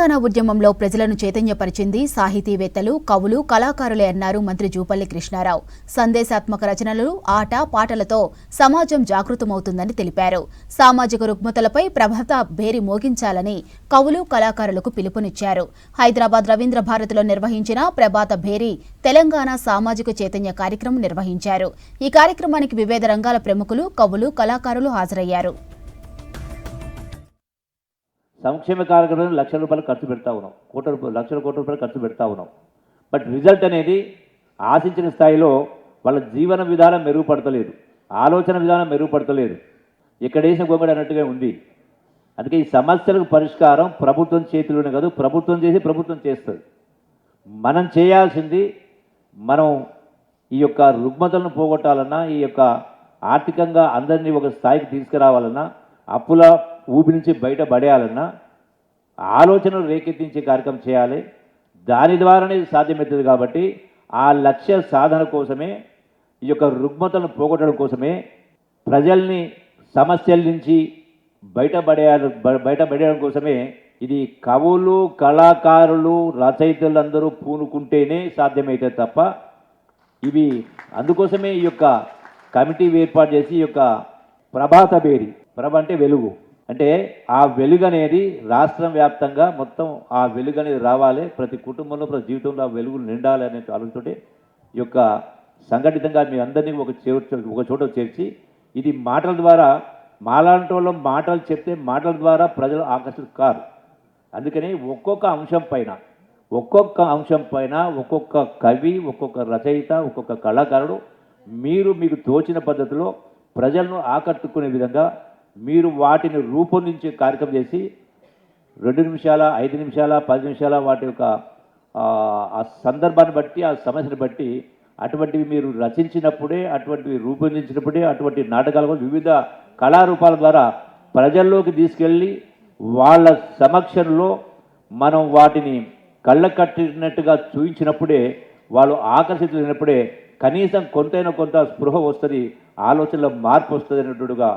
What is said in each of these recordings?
తెలంగాణ ఉద్యమంలో ప్రజలను చైతన్యపరిచింది సాహితీవేత్తలు, కవులు, కళాకారులే అన్నారు మంత్రి జూపల్లి కృష్ణారావు. సందేశాత్మక రచనలు, ఆట పాటలతో సమాజం జాగృతమవుతుందని తెలిపారు. సామాజిక రుగ్మతలపై ప్రభాత భేరి మోగించాలని కవులు, కళాకారులకు పిలుపునిచ్చారు. హైదరాబాద్ రవీంద్ర భారతిలో నిర్వహించిన ప్రభాత భేరి తెలంగాణ సామాజిక చైతన్య కార్యక్రమం నిర్వహించారు. ఈ కార్యక్రమానికి వివిధ రంగాల ప్రముఖులు, కవులు, కళాకారులు హాజరయ్యారు. సంక్షేమ కార్యక్రమం లక్షల రూపాయలు ఖర్చు పెడతా ఉన్నాం, లక్షల కోట్ల రూపాయలు ఖర్చు పెడతా ఉన్నాం. బట్ రిజల్ట్ అనేది ఆశించిన స్థాయిలో వాళ్ళ జీవన విధానం మెరుగుపడతలేదు, ఆలోచన విధానం మెరుగుపడతలేదు, ఎక్కడేసిన గొంగడి అన్నట్టుగా ఉంది. అందుకే ఈ సమస్యలకు పరిష్కారం ప్రభుత్వం చేతిలోనే కాదు, ప్రభుత్వం చేసి ప్రభుత్వం చేస్తుంది. మనం చేయాల్సింది, మనం ఈ యొక్క రుగ్మతలను పోగొట్టాలన్నా, ఈ యొక్క ఆర్థికంగా అందరినీ ఒక స్థాయికి తీసుకురావాలన్నా, అప్పుల ఊపి నుంచి బయటపడేయాలన్నా ఆలోచనలు రేకెత్తించే కార్యక్రమం చేయాలి. దాని ద్వారానే సాధ్యమవుతుంది. కాబట్టి ఆ లక్ష్య సాధన కోసమే, ఈ యొక్క రుగ్మతలను పోగొట్టడం కోసమే, ప్రజల్ని సమస్యల నుంచి బయటపడేయడం కోసమే ఇది కవులు, కళాకారులు, రచయితలందరూ పూనుకుంటేనే సాధ్యమవుతుంది తప్ప ఇవి అందుకోసమే ఈ యొక్క కమిటీ ఏర్పాటు చేసి ఈ యొక్క ప్రభాత భేరి, ప్రభ అంటే వెలుగు, అంటే ఆ వెలుగు అనేది రాష్ట్రం వ్యాప్తంగా మొత్తం ఆ వెలుగు అనేది రావాలి, ప్రతి కుటుంబంలో ప్రతి జీవితంలో ఆ వెలుగులు నిండాలి అనే ఆలోచనతోటి ఈ యొక్క సంఘటితంగా మీ అందరినీ ఒక చోట చేర్చి, ఇది మాటల ద్వారా మాలాంటి వాళ్ళు మాటలు చెప్తే మాటల ద్వారా ప్రజలు ఆకర్షితులు కారు. అందుకని ఒక్కొక్క అంశం పైన ఒక్కొక్క కవి, ఒక్కొక్క రచయిత, ఒక్కొక్క కళాకారుడు మీకు తోచిన పద్ధతిలో ప్రజలను ఆకట్టుకునే విధంగా మీరు వాటిని రూపొందించే కార్యక్రమం చేసి 2 నిమిషాల, 5 నిమిషాల, 10 నిమిషాల వాటి యొక్క ఆ సందర్భాన్ని బట్టి, ఆ సమస్యను బట్టి అటువంటివి మీరు రచించినప్పుడే, అటువంటివి రూపొందించినప్పుడే అటువంటి నాటకాలు వివిధ కళారూపాల ద్వారా ప్రజల్లోకి తీసుకెళ్ళి వాళ్ళ సమక్షంలో మనం వాటిని కళ్ళ కట్టినట్టుగా చూపించినప్పుడే, వాళ్ళు ఆకర్షితులైనప్పుడే కనీసం కొంత స్పృహ వస్తుంది, ఆలోచనలో మార్పు వస్తుంది అన్నట్టుగా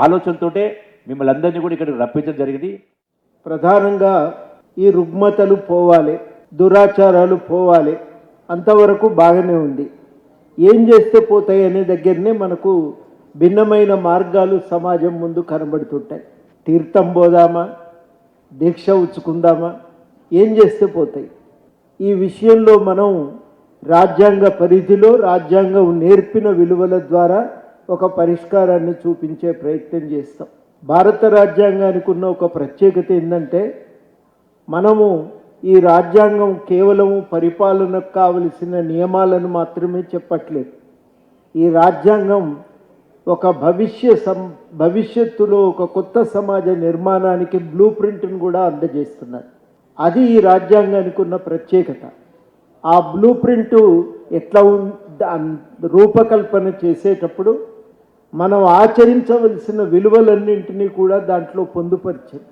ఆలోచనతోటే మిమ్మల్ని అందరినీ కూడా ఇక్కడికి రప్పించడం జరిగింది. ప్రధానంగా ఈ రుగ్మతలు పోవాలి, దురాచారాలు పోవాలి, అంతవరకు బాగానే ఉంది. ఏం చేస్తే పోతాయి అనే దగ్గరనే మనకు భిన్నమైన మార్గాలు సమాజం ముందు కనబడుతుంటాయి. తీర్థం పోదామా, దీక్ష ఉచ్చుకుందామా, ఏం చేస్తే పోతాయి? ఈ విషయంలో మనం రాజ్యాంగ పరిధిలో రాజ్యాంగం నేర్పిన విలువల ద్వారా ఒక పరిష్కారాన్ని చూపించే ప్రయత్నం చేస్తాం. భారత రాజ్యాంగానికి ఉన్న ఒక ప్రత్యేకత ఏంటంటే, మనము ఈ రాజ్యాంగం కేవలం పరిపాలనకు కావలసిన నియమాలను మాత్రమే చెప్పట్లేదు. ఈ రాజ్యాంగం ఒక భవిష్యత్తులో ఒక కొత్త సమాజ నిర్మాణానికి బ్లూ ప్రింట్ను కూడా అందజేస్తున్నారు. అది ఈ రాజ్యాంగానికి ఉన్న ప్రత్యేకత. ఆ బ్లూ ప్రింటు ఎట్లా రూపకల్పన చేసేటప్పుడు మనం ఆచరించవలసిన విలువలన్నింటినీ కూడా దాంట్లో పొందుపరిచింది.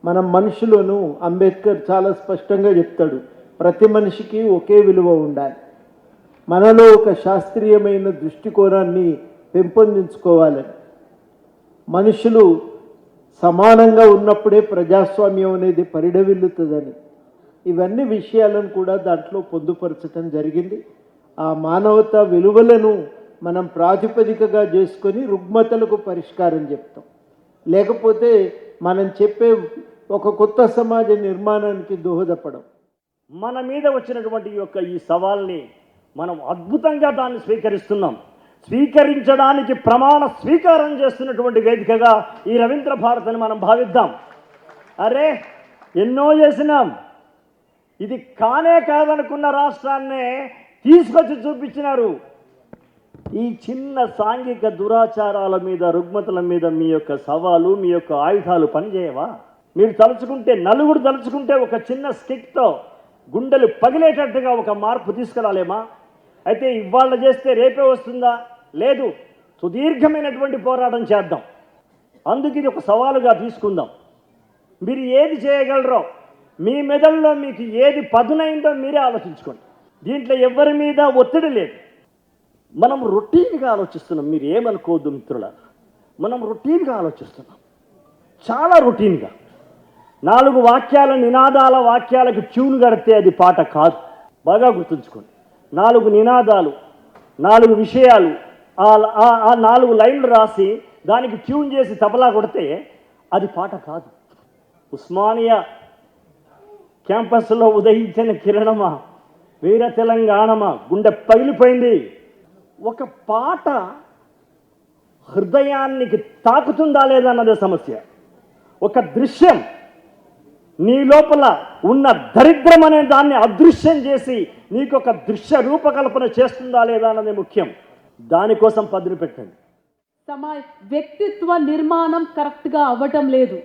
మనం మనుషులను, అంబేద్కర్ చాలా స్పష్టంగా చెప్తాడు, ప్రతి మనిషికి ఒకే విలువ ఉండాలి. మనలో ఒక శాస్త్రీయమైన దృష్టికోణాన్ని పెంపొందించుకోవాలని, మనుషులు సమానంగా ఉన్నప్పుడే ప్రజాస్వామ్యం అనేది పరిఢవిల్లుతుందని, ఇవన్నీ విషయాలను కూడా దాంట్లో పొందుపరచడం జరిగింది. ఆ మానవతా విలువలను మనం ప్రాతిపదికగా చేసుకొని రుగ్మతలకు పరిష్కారం చెప్తాం. లేకపోతే మనం చెప్పే ఒక కొత్త సమాజ నిర్మాణానికి దోహదపడం. మన మీద వచ్చినటువంటి ఈ సవాల్ని మనం అద్భుతంగా దాన్ని స్వీకరిస్తున్నాం. స్వీకరించడానికి ప్రమాణ స్వీకారం చేస్తున్నటువంటి వేదికగా ఈ రవీంద్ర భారతిని మనం భావిద్దాం. అరే, ఎన్నో చేసినాం, ఇది కానే కాదనుకున్న రాష్ట్రాన్నే తీసుకొచ్చి చూపించినారు. ఈ చిన్న సాంఘిక దురాచారాల మీద, రుగ్మతల మీద మీ యొక్క సవాలు, మీ యొక్క ఆయుధాలు పనిచేయవా? మీరు తలుచుకుంటే, నలుగురు తలుచుకుంటే ఒక చిన్న స్కిట్తో గుండెలు పగిలేటట్టుగా ఒక మార్పు తీసుకురాలేమా? అయితే ఇవాళ చేస్తే రేపే వస్తుందా? లేదు, సుదీర్ఘమైనటువంటి పోరాటం చేద్దాం. అందుకు ఇది ఒక సవాలుగా తీసుకుందాం. మీరు ఏది చేయగలరో, మీ మెదడులో మీకు ఏది పదునైందో మీరే ఆలోచించుకోండి. దీంట్లో ఎవరి మీద ఒత్తిడి లేదు. మనం రొటీన్గా ఆలోచిస్తున్నాం. మీరు ఏమనుకోవద్దు మిత్రుల, మనం రొటీన్గా ఆలోచిస్తున్నాం, చాలా రొటీన్గా. 4 వాక్యాల నినాదాల వాక్యాలకు ట్యూన్ కడితే అది పాట కాదు. బాగా గుర్తుంచుకోండి. 4 నినాదాలు, 4 విషయాలు, ఆ 4 లైన్లు రాసి దానికి ట్యూన్ చేసి తబలా కొడితే అది పాట కాదు. ఉస్మానియా క్యాంపస్లో ఉదయించిన కిరణమా, వీర తెలంగాణమా, గుండె పగిలిపోయింది. ఒక పాట హృదయానికి తాకుతుందా లేదా అన్నదే సమస్య. ఒక దృశ్యం నీ లోపల ఉన్న దరిద్రం అనే దాన్ని అదృశ్యం చేసి నీకు ఒక దృశ్య రూపకల్పన చేస్తుందా లేదా అన్నది ముఖ్యం. దానికోసం పదును పెట్టండి. వ్యక్తిత్వ నిర్మాణం కరెక్ట్గా అవ్వటం లేదు.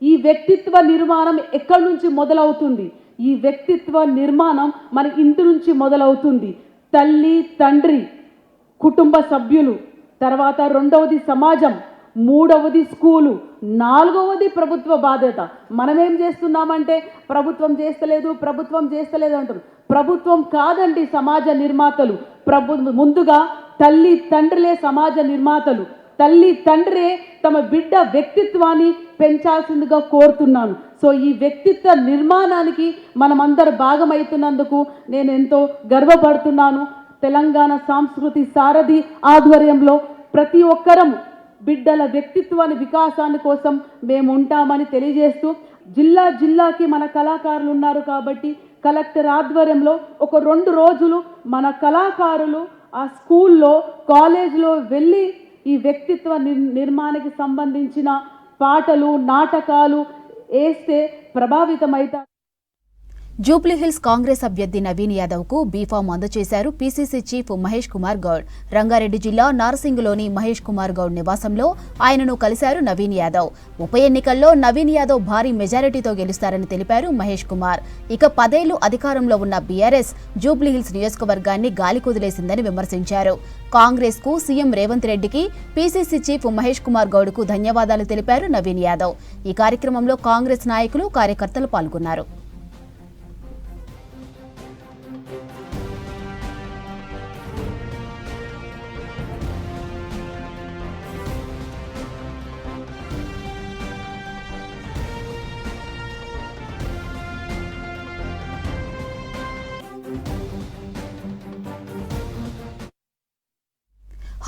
ఈ వ్యక్తిత్వ నిర్మాణం ఎక్కడి నుంచి మొదలవుతుంది? ఈ వ్యక్తిత్వ నిర్మాణం మన ఇంటి నుంచి మొదలవుతుంది. తల్లి, తండ్రి, కుటుంబ సభ్యులు, తర్వాత 2వది సమాజం, 3వది స్కూలు, 4వది ప్రభుత్వ బాధ్యత. మనమేం చేస్తున్నామంటే ప్రభుత్వం చేస్తలేదు అంటారు. ప్రభుత్వం కాదండి సమాజ నిర్మాతలు. ముందుగా తల్లి తండ్రులే సమాజ నిర్మాతలు. తల్లి తండ్రే తమ బిడ్డ వ్యక్తిత్వాన్ని పెంచాల్సిందిగా కోరుతున్నాను. సో ఈ వ్యక్తిత్వ నిర్మాణానికి మనమందరు భాగమవుతున్నందుకు నేను ఎంతో గర్వపడుతున్నాను. తెలంగాణ సంస్కృతి సారథి ఆధ్వర్యంలో ప్రతి ఒక్కరం బిడ్డల వ్యక్తిత్వాన్ని వికాసాన్ని కోసం మేము ఉంటామని తెలియజేస్తూ, జిల్లాకి మన కళాకారులు ఉన్నారు కాబట్టి కలెక్టర్ ఆధ్వర్యంలో ఒక 2 రోజులు మన కళాకారులు ఆ స్కూల్లో, కాలేజ్లో వెళ్ళి ఈ వ్యక్తిత్వ నిర్మాణానికి సంబంధించిన పాటలు, నాటకాలు వేస్తే ప్రభావితమవుతారు. జూబ్లీహిల్స్ కాంగ్రెస్ అభ్యర్థి నవీన్ యాదవ్కు బీఫామ్ అందజేశారు పీసీసీ చీఫ్ మహేష్ కుమార్ గౌడ్. రంగారెడ్డి జిల్లా నార్సింగ్లోని మహేష్ కుమార్ గౌడ్ నివాసంలో ఆయనను కలిశారు నవీన్ యాదవ్. ఉప ఎన్నికల్లో నవీన్ యాదవ్ భారీ మెజారిటీతో గెలుస్తారని తెలిపారు మహేష్ కుమార్. ఇక 10 ఏళ్లు అధికారంలో ఉన్న బీఆర్ఎస్ జూబ్లీహిల్స్ నియోజకవర్గాన్ని గాలి కుదిలేసిందని విమర్శించారు. కాంగ్రెస్ కు సీఎం రేవంత్ రెడ్డికి, పీసీసీ చీఫ్ మహేష్ కుమార్ గౌడ్కు ధన్యవాదాలు తెలిపారు నవీన్ యాదవ్. ఈ కార్యక్రమంలో కాంగ్రెస్ నాయకులు, కార్యకర్తలు పాల్గొన్నారు.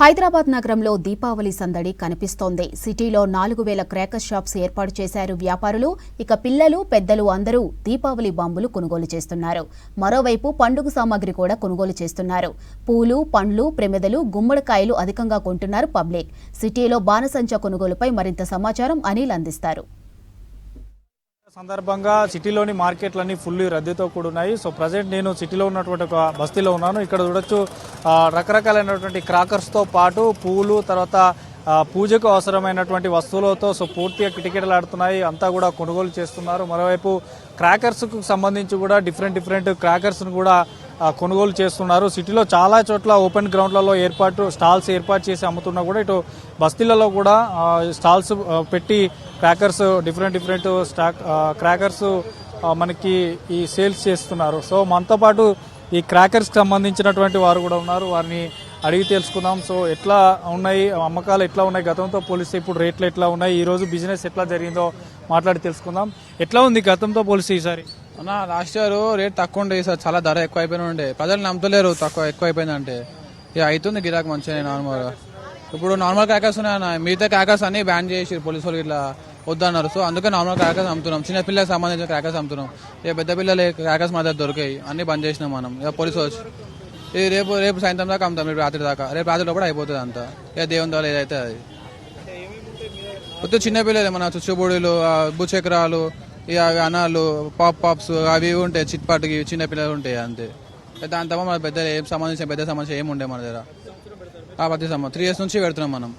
హైదరాబాద్ నగరంలో దీపావళి సందడి కనిపిస్తోంది. సిటీలో 4000 క్రాకర్ షాప్స్ ఏర్పాటు చేశారు వ్యాపారులు. ఇక పిల్లలు, పెద్దలు అందరూ దీపావళి బాంబులు కొనుగోలు చేస్తున్నారు. మరోవైపు పండుగ సామాగ్రి కూడా కొనుగోలు చేస్తున్నారు. పూలు, పండ్లు, ప్రమిదలు, గుమ్మడికాయలు అధికంగా కొంటున్నారు పబ్లిక్. సిటీలో బాణసంచా కొనుగోలుపై మరింత సమాచారం అనిల్ అందిస్తారు. సందర్భంగా సిటీలోని మార్కెట్లన్నీ ఫుల్లీ రద్దీతో కూడున్నాయి. సో ప్రజెంట్ నేను సిటీలో ఉన్నటువంటి ఒక బస్తీలో ఉన్నాను. ఇక్కడ చూడొచ్చు రకరకాలైనటువంటి క్రాకర్స్తో పాటు పూలు, తర్వాత పూజకు అవసరమైనటువంటి వస్తువులతో సో పూర్తిగా కిటకిటలాడుతున్నాయి. అంతా కూడా కొనుగోలు చేస్తున్నారు. మరోవైపు క్రాకర్స్కు సంబంధించి కూడా డిఫరెంట్ క్రాకర్స్ను కూడా కొనుగోలు చేస్తున్నారు. సిటీలో చాలా చోట్ల ఓపెన్ గ్రౌండ్లలో స్టాల్స్ ఏర్పాటు చేసి అమ్ముతున్నా కూడా ఇటు బస్తీలలో కూడా స్టాల్స్ పెట్టి క్రాకర్స్ డిఫరెంట్ క్రాకర్స్ మనకి ఈ సేల్స్ చేస్తున్నారు. సో మనతో పాటు ఈ క్రాకర్స్కి సంబంధించినటువంటి వారు కూడా ఉన్నారు. వారిని అడిగి తెలుసుకుందాం. సో ఎట్లా ఉన్నాయి అమ్మకాలు, ఎట్లా ఉన్నాయి గతంతో పోలిస్తే ఇప్పుడు రేట్లు ఎట్లా ఉన్నాయి, ఈ రోజు బిజినెస్ ఎట్లా జరిగిందో మాట్లాడి తెలుసుకుందాం. ఎట్లా ఉంది గతంతో పోలిస్తే ఈసారి? అన్న లాస్ట్ ఇయర్ రేట్ తక్కువ ఉండే, ఈసారి చాలా ధర ఎక్కువ అయిపోయిన ఉండే. ప్రజలు నమ్మతలేరు ఎక్కువ అయిపోయిందంటే. ఇక అవుతుంది గిరాక్ మంచిగా నార్మల్గా. ఇప్పుడు నార్మల్ క్రాకర్స్ ఉన్నాయన్న, మిగతా క్రాకర్స్ అన్ని బ్యాన్ చేసి పోలీసు వాళ్ళు ఇట్లా వద్దన్నారు. సో అందుకే నార్మల్ క్రాకర్స్ అమ్ముతున్నాం. చిన్న పిల్లలకు సంబంధించిన క్రాకర్స్ అమ్ముతున్నాం. ఇక పెద్ద పిల్లలు క్రాకర్స్ మా దగ్గర దొరికాయి, అన్ని బంద్ చేసినాం మనం. ఇక పోలీసు వచ్చి ఇది రేపు సాయంత్రం దాకా అమ్ముతాం, రేపు రాత్రి దాకా. రేపు రాత్రిలో కూడా అయిపోతుంది అంతా. ఇక దేవుని ద్వారా ఏదైతే అది కొత్త చిన్న పిల్లలు మన చుచ్చుబొడిలు, భూచక్రాలు, ఇక అనాలు, పాప్స్ అవి ఉంటాయి. చిట్పాటుకి చిన్న పిల్లలు ఉంటాయి అంతే. దాని తప్ప మన పెద్ద సమస్య ఏమి ఉండే మన దగ్గర. ప్రతి 3 years నుంచి పెడుతున్నాం మనం.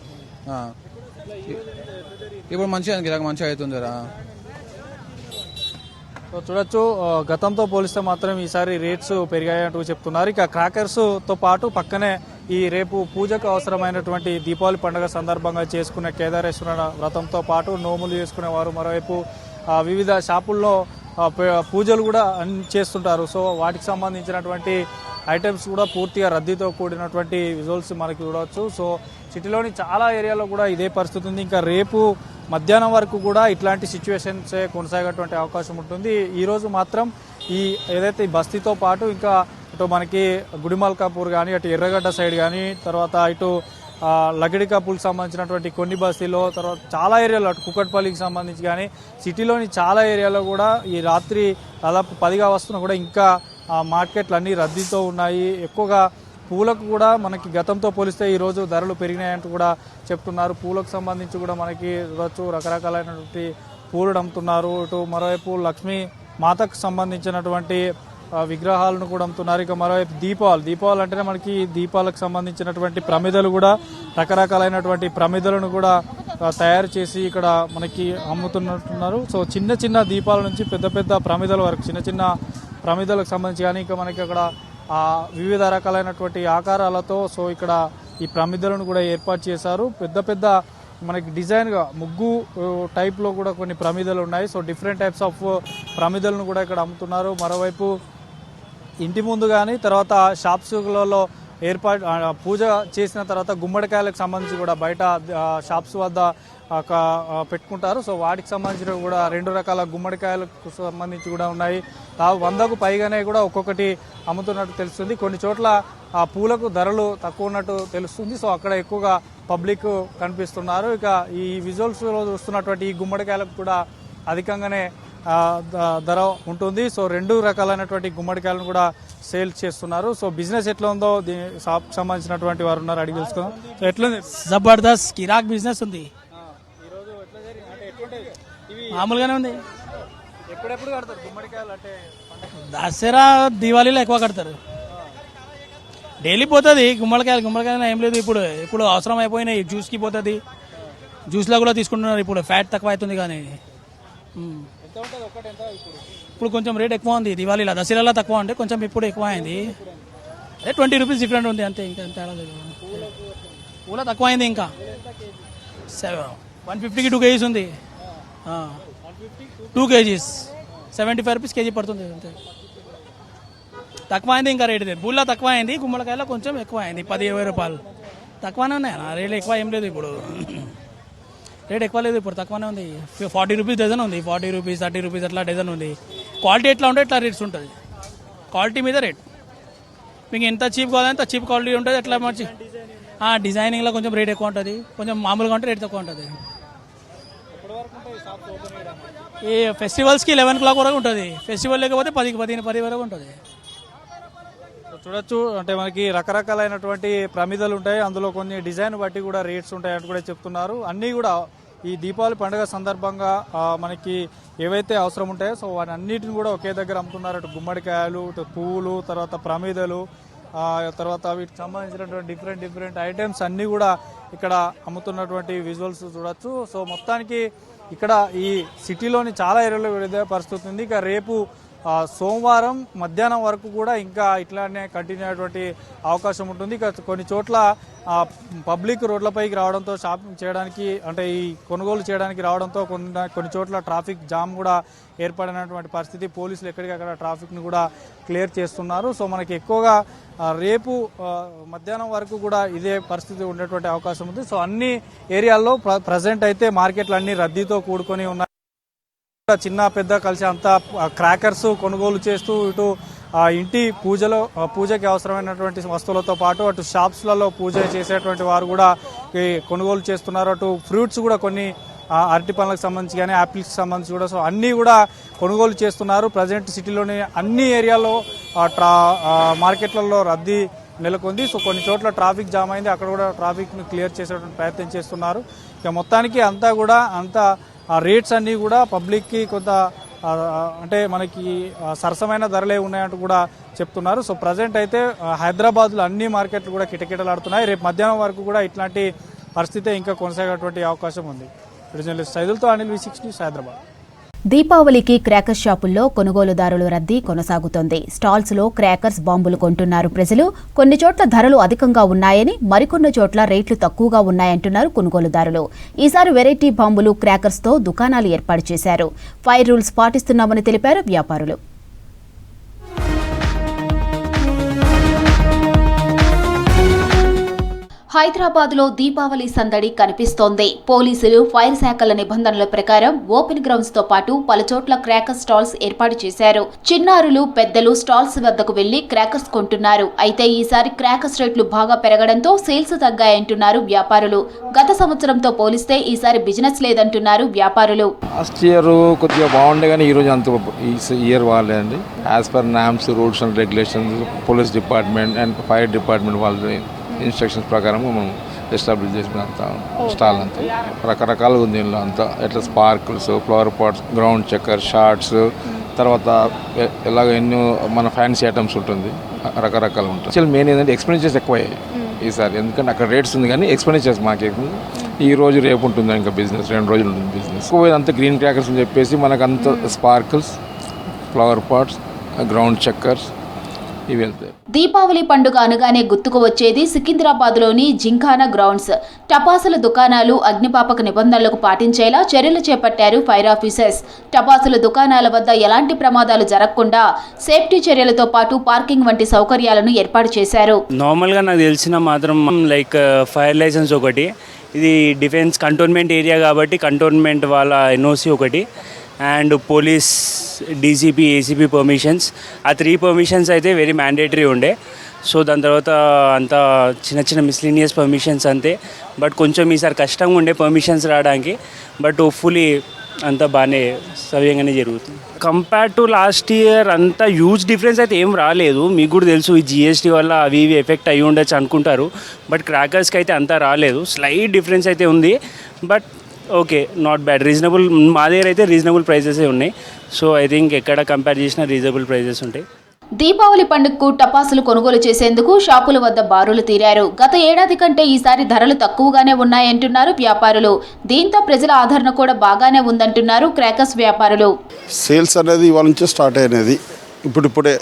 ఇప్పుడు మంచిగా అవుతుంది కదా. సో చూడొచ్చు గతంతో పోలిస్తే మాత్రం ఈసారి రేట్స్ పెరిగాయంటూ చెప్తున్నారు. ఇక క్రాకర్స్తో పాటు పక్కనే ఈ రేపు పూజకు అవసరమైనటువంటి దీపావళి పండుగ సందర్భంగా చేసుకునే కేదారేశ్వర వ్రతంతో పాటు నోములు చేసుకునేవారు, మరోవైపు వివిధ షాపుల్లో పూజలు కూడా చేస్తుంటారు. సో వాటికి సంబంధించినటువంటి ఐటమ్స్ కూడా పూర్తిగా రద్దీతో కూడినటువంటి విజువల్స్ మనకి చూడవచ్చు. సో సిటీలోని చాలా ఏరియాలో కూడా ఇదే పరిస్థితి ఉంది. ఇంకా రేపు మధ్యాహ్నం వరకు కూడా ఇట్లాంటి సిచ్యువేషన్సే కొనసాగేటువంటి అవకాశం ఉంటుంది. ఈరోజు మాత్రం ఈ ఏదైతే ఈ బస్తీతో పాటు ఇంకా ఇటు మనకి గుడిమల్కాపూర్ కానీ, అటు ఎర్రగడ్డ సైడ్ కానీ, తర్వాత ఇటు లగడికాపూర్కి సంబంధించినటువంటి కొన్ని బస్తీలో, తర్వాత చాలా ఏరియాలో అటు కుకట్పల్లికి సంబంధించి కానీ సిటీలోని చాలా ఏరియాలో కూడా ఈ రాత్రి దాదాపు 10గా వస్తున్నా కూడా ఇంకా మార్కెట్లు అన్నీ రద్దీతో ఉన్నాయి. ఎక్కువగా పూలకు కూడా మనకి గతంతో పోలిస్తే ఈరోజు ధరలు పెరిగినాయంటూ కూడా చెప్తున్నారు. పూలకు సంబంధించి కూడా మనకి చూడొచ్చు రకరకాలైనటువంటి పూలు అమ్ముతున్నారు. ఇటు మరోవైపు లక్ష్మీ మాతకు సంబంధించినటువంటి విగ్రహాలను కూడా అమ్ముతున్నారు. ఇక మరోవైపు దీపావళి అంటేనే మనకి దీపాలకు సంబంధించినటువంటి ప్రమిదలు కూడా రకరకాలైనటువంటి ప్రమిదలను కూడా తయారు చేసి ఇక్కడ మనకి అమ్ముతున్నట్టున్నారు. సో చిన్న చిన్న దీపాల నుంచి పెద్ద పెద్ద ప్రమిదల వరకు చిన్న చిన్న ప్రమిదలకు సంబంధించి కానీ ఇంకా మనకి అక్కడ వివిధ రకాలైనటువంటి ఆకారాలతో సో ఇక్కడ ఈ ప్రమిదలను కూడా ఏర్పాటు చేశారు. పెద్ద పెద్ద మనకి డిజైన్గా ముగ్గు టైప్లో కూడా కొన్ని ప్రమిదలు ఉన్నాయి. సో డిఫరెంట్ టైప్స్ ఆఫ్ ప్రమిదలను కూడా ఇక్కడ అమ్ముతున్నారు. మరోవైపు ఇంటి ముందు కానీ తర్వాత షాప్స్లలో ఏర్పాటు పూజ చేసిన తర్వాత గుమ్మడికాయలకు సంబంధించి కూడా బయట షాప్స్ వద్ద పెట్టుకుంటారు. సో వాటికి సంబంధించిన కూడా 2 రకాల గుమ్మడికాయలకు సంబంధించి కూడా ఉన్నాయి. 100కు పైగానే కూడా ఒక్కొక్కటి అమ్ముతున్నట్టు తెలుస్తుంది. కొన్ని చోట్ల ఆ పూలకు ధరలు తక్కువ ఉన్నట్టు తెలుస్తుంది. సో అక్కడ ఎక్కువగా పబ్లిక్ కనిపిస్తున్నారు. ఇక ఈ విజువల్స్లో చూస్తున్నటువంటి ఈ గుమ్మడికాయలకు కూడా అధికంగానే ధర ఉంటుంది. సో 2 రకాలైనటువంటి గుమ్మడికాయలను కూడా సేల్ చేస్తున్నారు. సో బిజినెస్ ఎట్లా ఉందో షాప్ సంబంధించినటువంటి వారు ఉన్నారు, అడిగి తెలుసుకుందాం. సో ఎట్లుంది? జబర్దస్త్ కిరాక్ బిజినెస్ ఉంది. మామూలుగానే ఉంది. ఎప్పుడెప్పుడు కడతారు గుమ్మడికాయలు? అంటే దసరా దివాళీలో ఎక్కువ కడతారు. డైలీ పోతుంది గుమ్మడికాయలు ఏం లేదు. ఇప్పుడు అవసరం అయిపోయినాయి. జ్యూస్కి పోతుంది. జ్యూస్లో కూడా తీసుకుంటున్నారు. ఇప్పుడు ఫ్యాట్ తక్కువ అవుతుంది. కానీ ఇప్పుడు కొంచెం రేట్ ఎక్కువ ఉంది. దివాళీలో దసరాలో తక్కువ ఉంటే కొంచెం ఇప్పుడు ఎక్కువ అయింది. అదే 20 రూపీస్ డిఫరెంట్ ఉంది అంతే. ఇంకా తేడా లేదు. పూల తక్కువ అయింది. ఇంకా 150కి 2 kgs ఉంది. 2 kgs 75 రూపీస్ కేజీ పడుతుంది అంతే. తక్కువ అయింది. ఇంకా రేట్ పూల తక్కువ అయింది. గుమ్మడికాయలో కొంచెం ఎక్కువ అయింది. 10-20 రూపాయలు తక్కువనే ఉన్నాయి. రేట్లు ఎక్కువ ఏం లేదు. ఇప్పుడు రేట్ ఎక్కువ లేదు. ఇప్పుడు తక్కువనే ఉంది. 40 రూపీస్ డజన్ ఉంది. 40 రూపీస్ 30 రూపీస్ అట్లా డజన్ ఉంది. క్వాలిటీ ఎట్లా ఉంటే ఎట్లా రేట్స్ ఉంటుంది. క్వాలిటీ మీద రేట్. మీకు ఎంత చీప్ కావాలంటే అంత చీప్ క్వాలిటీ ఉంటుంది. ఎట్లా మంచి డిజైనింగ్లో కొంచెం రేట్ ఎక్కువ ఉంటుంది. కొంచెం మామూలుగా ఉంటే రేట్ తక్కువ ఉంటుంది. ఈ ఫెస్టివల్స్కి 11 o'clock వరకు ఉంటుంది. ఫెస్టివల్ లేకపోతే 10 వరకు ఉంటుంది. చూడొచ్చు. అంటే మనకి రకరకాలైనటువంటి ప్రమిదలు ఉంటాయి. అందులో కొన్ని డిజైన్ బట్టి కూడా రేట్స్ ఉంటాయి అని కూడా చెప్తున్నారు. అన్నీ కూడా ఈ దీపావళి పండుగ సందర్భంగా మనకి ఏవైతే అవసరం ఉంటాయో సో వాటి అన్నిటిని కూడా ఒకే దగ్గర అమ్ముతున్నారు. అటు గుమ్మడికాయలు, ఇటు పువ్వులు, తర్వాత ప్రమిదలు, తర్వాత వీటికి సంబంధించినటువంటి డిఫరెంట్ ఐటమ్స్ అన్నీ కూడా ఇక్కడ అమ్ముతున్నటువంటి విజువల్స్ చూడొచ్చు. సో మొత్తానికి ఇక్కడ ఈ సిటీలోని చాలా ఏరియాలో ఇదే పరిస్థితి ఉంది. ఇక రేపు సోమవారం మధ్యాహ్నం వరకు కూడా ఇంకా ఇట్లానే కంటిన్యూ అయ్యేటువంటి అవకాశం ఉంటుంది. ఇక కొన్ని చోట్ల పబ్లిక్ రోడ్లపైకి రావడంతో షాపింగ్ చేయడానికి అంటే ఈ కొనుగోలు చేయడానికి రావడంతో కొన్ని చోట్ల ట్రాఫిక్ జామ్ కూడా ఏర్పడినటువంటి పరిస్థితి. పోలీసులు ఎక్కడికక్కడ ట్రాఫిక్ను కూడా క్లియర్ చేస్తున్నారు. సో మనకి ఎక్కువగా రేపు మధ్యాహ్నం వరకు కూడా ఇదే పరిస్థితి ఉండేటువంటి అవకాశం ఉంది. సో అన్ని ఏరియాల్లో ప్రజెంట్ అయితే మార్కెట్లు అన్ని రద్దీతో కూడుకొని ఉన్నాయి. చిన్న పెద్ద కలిసి అంతా క్రాకర్స్ కొనుగోలు చేస్తూ ఇటు ఇంటి పూజకి అవసరమైనటువంటి వస్తువులతో పాటు అటు షాప్స్లలో పూజ చేసేటువంటి వారు కూడా కొనుగోలు చేస్తున్నారు. అటు ఫ్రూట్స్ కూడా కొన్ని అరటి పండ్లకు సంబంధించి కానీ యాపిల్స్కి సంబంధించి కూడా సో అన్నీ కూడా కొనుగోలు చేస్తున్నారు. ప్రజెంట్ సిటీలోని అన్ని ఏరియాలో మార్కెట్లలో రద్దీ నెలకొంది. సో కొన్ని చోట్ల ట్రాఫిక్ జామ్ అయింది. అక్కడ కూడా ట్రాఫిక్ను క్లియర్ చేసేటువంటి ప్రయత్నం చేస్తున్నారు. ఇక మొత్తానికి అంతా రేట్స్ అన్నీ కూడా పబ్లిక్కి కొంత అంటే మనకి సరసమైన ధరలే ఉన్నాయంటూ కూడా చెప్తున్నారు. సో ప్రజెంట్ అయితే హైదరాబాద్లో అన్ని మార్కెట్లు కూడా కిటకిటలాడుతున్నాయి. రేపు మధ్యాహ్నం వరకు కూడా ఇట్లాంటి పరిస్థితి ఇంకా కొనసాగేటువంటి అవకాశం ఉంది. జర్నలిస్ట్ సైదులతో అనిల్, V6 న్యూస్, హైదరాబాద్. దీపావళికి క్రాకర్స్ షాపుల్లో కొనుగోలుదారుల రద్దీ కొనసాగుతోంది. స్టాల్స్లో క్రాకర్స్, బాంబులు కొంటున్నారు ప్రజలు. కొన్ని చోట్ల ధరలు అధికంగా ఉన్నాయని, మరికొన్ని చోట్ల రేట్లు తక్కువగా ఉన్నాయంటున్నారు కొనుగోలుదారులు. ఈసారి వెరైటీ బాంబులు, క్రాకర్స్తో దుకాణాలు ఏర్పాటు చేశారు. ఫైర్ రూల్స్ పాటిస్తున్నామని తెలిపారు వ్యాపారులు. హైదరాబాద్లో దీపావళి సందడి కనిపిస్తోంది. పోలీసులు, ఫైర్ శాఖల నిబంధనల ప్రకారం ఓపెన్ గ్రౌండ్స్ తో పాటు పలుచోట్ల క్రాకర్ స్టాల్స్ ఏర్పాటు చేశారు. చిన్నారులు, పెద్దలు స్టాల్స్ వద్దకు వెళ్లి క్రాకర్స్ కొంటున్నారు. అయితే ఈసారి క్రాకర్స్ రేట్లు బాగా పెరగడంతో సేల్స్ తగ్గాయంటున్నారు వ్యాపారులు. గత సంవత్సరంతో పోలిస్తే ఈసారి బిజినెస్ లేదంటున్నారు వ్యాపారులు. లాస్ట్ ఇయర్ కొద్దిగా బాగుండే కానీ ఈ రోజు అంత ఈ ఇయర్ బాగాలేదండి. As per norms, rules and regulations, police department and fire department వాళ్ళ ఇన్స్ట్రక్షన్స్ ప్రకారం మనం ఎస్టాబ్లిష్ చేసిన అంత స్టాల్ అంతా రకరకాలుగా ఉంది. ఇందులో అంతా ఎట్లా స్పార్కిల్స్, ఫ్లవర్ పాట్స్, గ్రౌండ్ చెక్కర్, షార్ట్స్, తర్వాత ఎలాగ ఎన్నో మన ఫ్యాన్సీ ఐటమ్స్ ఉంటుంది, రకరకాలు ఉంటుంది. యాక్చువల్ మెయిన్ ఏంటంటే ఎక్స్పెండిచర్స్ ఎక్కువయ్యాయి ఈసారి, ఎందుకంటే అక్కడ రేట్స్ ఉంది కానీ ఎక్స్పెండిచర్స్ మాకు ఈ రోజు రేపు ఉంటుంది ఇంకా బిజినెస్, 2 రోజులు ఉంటుంది బిజినెస్. ఎక్కువ అంతా గ్రీన్ క్రాకర్స్ అని చెప్పేసి మనకు అంత sparkles, flower pots, ground chakkars ఇవి వెళ్తాయి. దీపావళి పండుగ అనగానే గుర్తుకు వచ్చేది సికింద్రాబాద్లోని జింఖానా గ్రౌండ్స్. టపాసుల దుకాణాలు అగ్నిమాపక నిబంధనలకు పాటించేలా చర్యలు చేపట్టారు ఫైర్ ఆఫీసర్స్. టపాసుల దుకాణాల వద్ద ఎలాంటి ప్రమాదాలు జరగకుండా సేఫ్టీ చర్యలతో పాటు పార్కింగ్ వంటి సౌకర్యాలను ఏర్పాటు చేశారు. నార్మల్గా నాకు తెలిసిన మాత్రం లైక్ ఫైర్ లైసెన్స్ ఒకటి, ఇది డిఫెన్స్ కంటోన్మెంట్ ఏరియా కాబట్టి కంటోన్మెంట్ వాళ్ళ ఎన్ఓసి ఒకటి, and police, DCP, ACP permissions, ఆ 3 పర్మిషన్స్ అయితే వెరీ మ్యాండేటరీ ఉండే. సో దాని తర్వాత అంతా చిన్న చిన్న మిస్లీనియస్ పర్మిషన్స్ అంతే. బట్ కొంచెం ఈసారి కష్టంగా ఉండే పర్మిషన్స్ రావడానికి, బట్ హోప్ఫుల్లీ అంతా బాగానే సవ్యంగానే జరుగుతుంది. కంపేర్ టు లాస్ట్ ఇయర్ అంతా హ్యూజ్ డిఫరెన్స్ అయితే ఏం రాలేదు. మీకు కూడా తెలుసు ఈ జిఎస్టీ వల్ల అవి ఇవి ఎఫెక్ట్ అయ్యి ఉండొచ్చు అనుకుంటారు, బట్ క్రాకర్స్కి అయితే అంతా రాలేదు. స్లైట్ డిఫరెన్స్ అయితే ఉంది, but okay, not bad, reasonable. మా దగ్గర అయితే రీజనబుల్ ప్రైజెసే ఉన్నాయి. సో ఐ థింక్ ఎక్కడ కంపేర్ చేసినా రీజనబుల్ ప్రైజెస్ ఉంటాయి. దీపావళి పండుగకు టపాసులు కొనుగోలు చేసేందుకు షాపుల వద్ద బారులు తీరారు. గత ఏడాది కంటే ఈసారి ధరలు తక్కువగానే ఉన్నాయంటున్నారు వ్యాపారులు. దీంతో ప్రజల ఆదరణ కూడా బాగానే ఉందంటున్నారు క్రాకర్స్ వ్యాపారులు. సేల్స్ అనేది ఇవాళ నుంచే స్టార్ట్ అయినది. ఇప్పుడిప్పుడే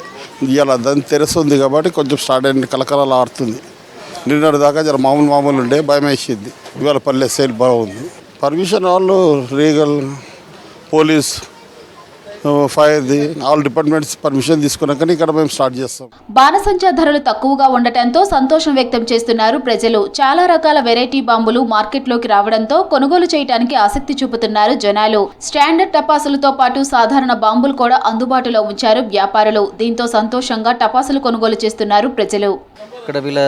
ఇవాళ దాన్ని తెరస్తుంది కాబట్టి కొంచెం స్టార్ట్ అయిన కలకలాలు ఆడుతుంది. నిన్నటి దాకా జర మామూలు ఉండే, భయం వేసింది. ఇవాళ పల్లె సేల్ బాగుంది. పర్మిషన్ వాళ్ళు లీగల్, పోలీస్, ఫైర్ది ఆల్ డిపార్ట్మెంట్స్ పర్మిషన్ తీసుకున్నాకనే ఇక్కడ మేము స్టార్ట్ చేస్తాం. బాణసంచా ధరలు తక్కువగా ఉండటంతో సంతోషం వ్యక్తం చేస్తున్నారు ప్రజలు. చాలా రకాల వెరైటీ బాంబులు మార్కెట్లోకి రావడంతో కొనుగోలు చేయడానికి ఆసక్తి చూపుతున్నారు జనాలు. స్టాండర్డ్ టపాసులతో పాటు సాధారణ బాంబులు కూడా అందుబాటులో ఉంచారు వ్యాపారులు. దీంతో సంతోషంగా టపాసులు కొనుగోలు చేస్తున్నారు ప్రజలు. ఇక్కడ వీళ్ళ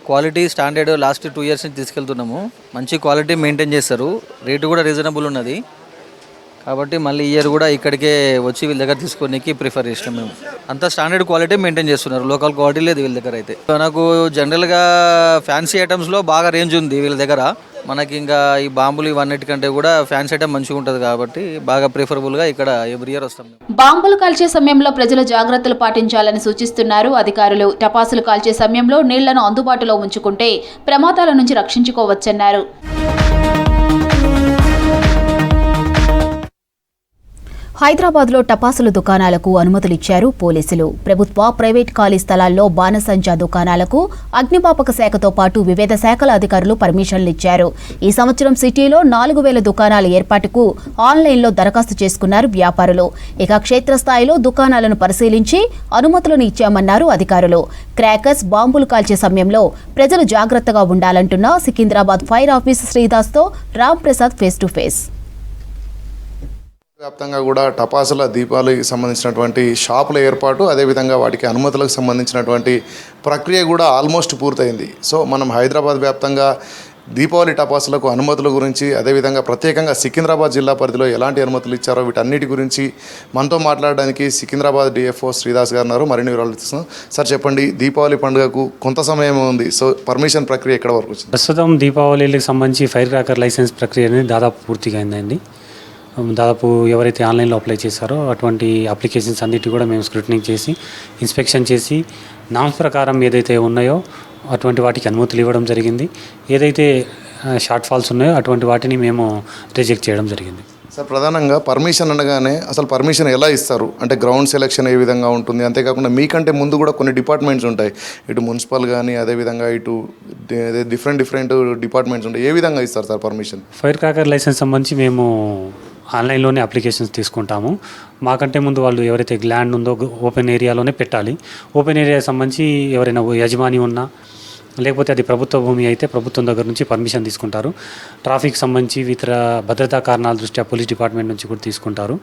క్వాలిటీ స్టాండర్డ్ లాస్ట్ 2 ఇయర్స్ నుంచి తీసుకెళ్తున్నాము. మంచి క్వాలిటీ మెయింటైన్ చేస్తారు, రేటు కూడా రీజనబుల్ ఉన్నది. కాబట్టి మళ్ళీ ఇయర్ కూడా ఇక్కడికే వచ్చి వీళ్ళ దగ్గర తీసుకోనికి ప్రిఫర్ చేసినాం మేము. అంతా స్టాండర్డ్ క్వాలిటీ మెయింటైన్ చేస్తున్నారు, లోకల్ క్వాలిటీ లేదు వీళ్ళ దగ్గర అయితే. నాకు జనరల్గా ఫ్యాన్సీ ఐటమ్స్లో బాగా రేంజ్ ఉంది వీళ్ళ దగ్గర. మనకి ఇంకా ఈ బాంబులు ఇవన్నిటికంటే కూడా ఫ్యాన్సీ ఐటమ్ మంచిగా ఉంటుంది కాబట్టి బాగా ప్రిఫరబుల్గా ఇక్కడ ఎవ్రీ ఇయర్ వస్తాం. బాంబులు కాల్చే సమయంలో ప్రజలు జాగ్రత్తలు పాటించాలని సూచిస్తున్నారు అధికారులు. టపాసులు కాల్చే సమయంలో నీళ్లను అందుబాటులో ఉంచుకుంటే ప్రమాదాల నుంచి రక్షించుకోవచ్చన్నారు. హైదరాబాద్లో టపాసుల దుకాణాలకు అనుమతులిచ్చారు పోలీసులు. ప్రభుత్వ, ప్రైవేట్ ఖాళీ స్థలాల్లో బాణసంచా దుకాణాలకు అగ్నిమాపక శాఖతో పాటు వివిధ శాఖల అధికారులు పర్మిషన్లు ఇచ్చారు. ఈ సంవత్సరం సిటీలో 4000 దుకాణాల ఏర్పాటుకు ఆన్లైన్లో దరఖాస్తు చేసుకున్నారు వ్యాపారులు. ఇక క్షేత్రస్థాయిలో దుకాణాలను పరిశీలించి అనుమతులను ఇచ్చామన్నారు అధికారులు. క్రాకర్స్, బాంబులు కాల్చే సమయంలో ప్రజలు జాగ్రత్తగా ఉండాలంటున్న సికింద్రాబాద్ ఫైర్ ఆఫీస్ శ్రీదాస్తో Ram Prasad face to face. వ్యాప్తంగా కూడా టపాసుల దీపాలకు సంబంధించినటువంటి షాపుల ఏర్పాటు, అదేవిధంగా వాటికి అనుమతులకు సంబంధించినటువంటి ప్రక్రియ కూడా ఆల్మోస్ట్ పూర్తయింది. సో మనం హైదరాబాద్ వ్యాప్తంగా దీపావళి టపాసులకు అనుమతుల గురించి, అదేవిధంగా ప్రత్యేకంగా సికింద్రాబాద్ జిల్లా పరిధిలో ఎలాంటి అనుమతులు ఇచ్చారో వీటన్నిటి గురించి మనతో మాట్లాడడానికి సికింద్రాబాద్ డిఎఫ్ఓ శ్రీదాస్ గారు ఉన్నారు. మరిన్ని వివరాలు ఇస్తున్నాం. సార్ చెప్పండి, దీపావళి పండుగకు కొంత సమయం ఉంది, సో పర్మిషన్ ప్రక్రియ ఎక్కడ వరకు వచ్చింది? ప్రస్తుతం దీపావళికి సంబంధించి ఫైర్ క్రాకర్ లైసెన్స్ ప్రక్రియ అనేది దాదాపు పూర్తిగా అయిందండి. దాదాపు ఎవరైతే ఆన్లైన్లో అప్లై చేశారో అటువంటి అప్లికేషన్స్ అన్నిటి కూడా మేము స్క్రూటినీ చేసి, ఇన్స్పెక్షన్ చేసి, నామ్స్ ప్రకారం ఏదైతే ఉన్నాయో అటువంటి వాటికి అనుమతులు ఇవ్వడం జరిగింది. ఏదైతే షార్ట్ ఫాల్స్ ఉన్నాయో అటువంటి వాటిని మేము రిజెక్ట్ చేయడం జరిగింది. సార్, ప్రధానంగా పర్మిషన్ అనగానే అసలు పర్మిషన్ ఎలా ఇస్తారు? అంటే గ్రౌండ్ సెలెక్షన్ ఏ విధంగా ఉంటుంది? అంతేకాకుండా మీకంటే ముందు కూడా కొన్ని డిపార్ట్మెంట్స్ ఉంటాయి, ఇటు మున్సిపల్ కానీ అదేవిధంగా ఇటు డిఫరెంట్ డిపార్ట్మెంట్స్ ఉంటాయి. ఏ విధంగా ఇస్తారు sir permission? Fire cracker licence సంబంధించి మేము ఆన్లైన్లోనే అప్లికేషన్స్ తీసుకుంటాము. మాకంటే ముందు వాళ్ళు ఎవరైతే ల్యాండ్ ఉందో ఓపెన్ ఏరియాలోనే పెట్టాలి. ఓపెన్ ఏరియా సంబంధించి ఎవరైనా యజమాని ఉన్నా లేకపోతే అది ప్రభుత్వ భూమి అయితే ప్రభుత్వం దగ్గర నుంచి పర్మిషన్ తీసుకుంటారు. ట్రాఫిక్ సంబంధించి ఇతర భద్రతా కారణాల దృష్ట్యా పోలీస్ డిపార్ట్మెంట్ నుంచి కూడా తీసుకుంటారు.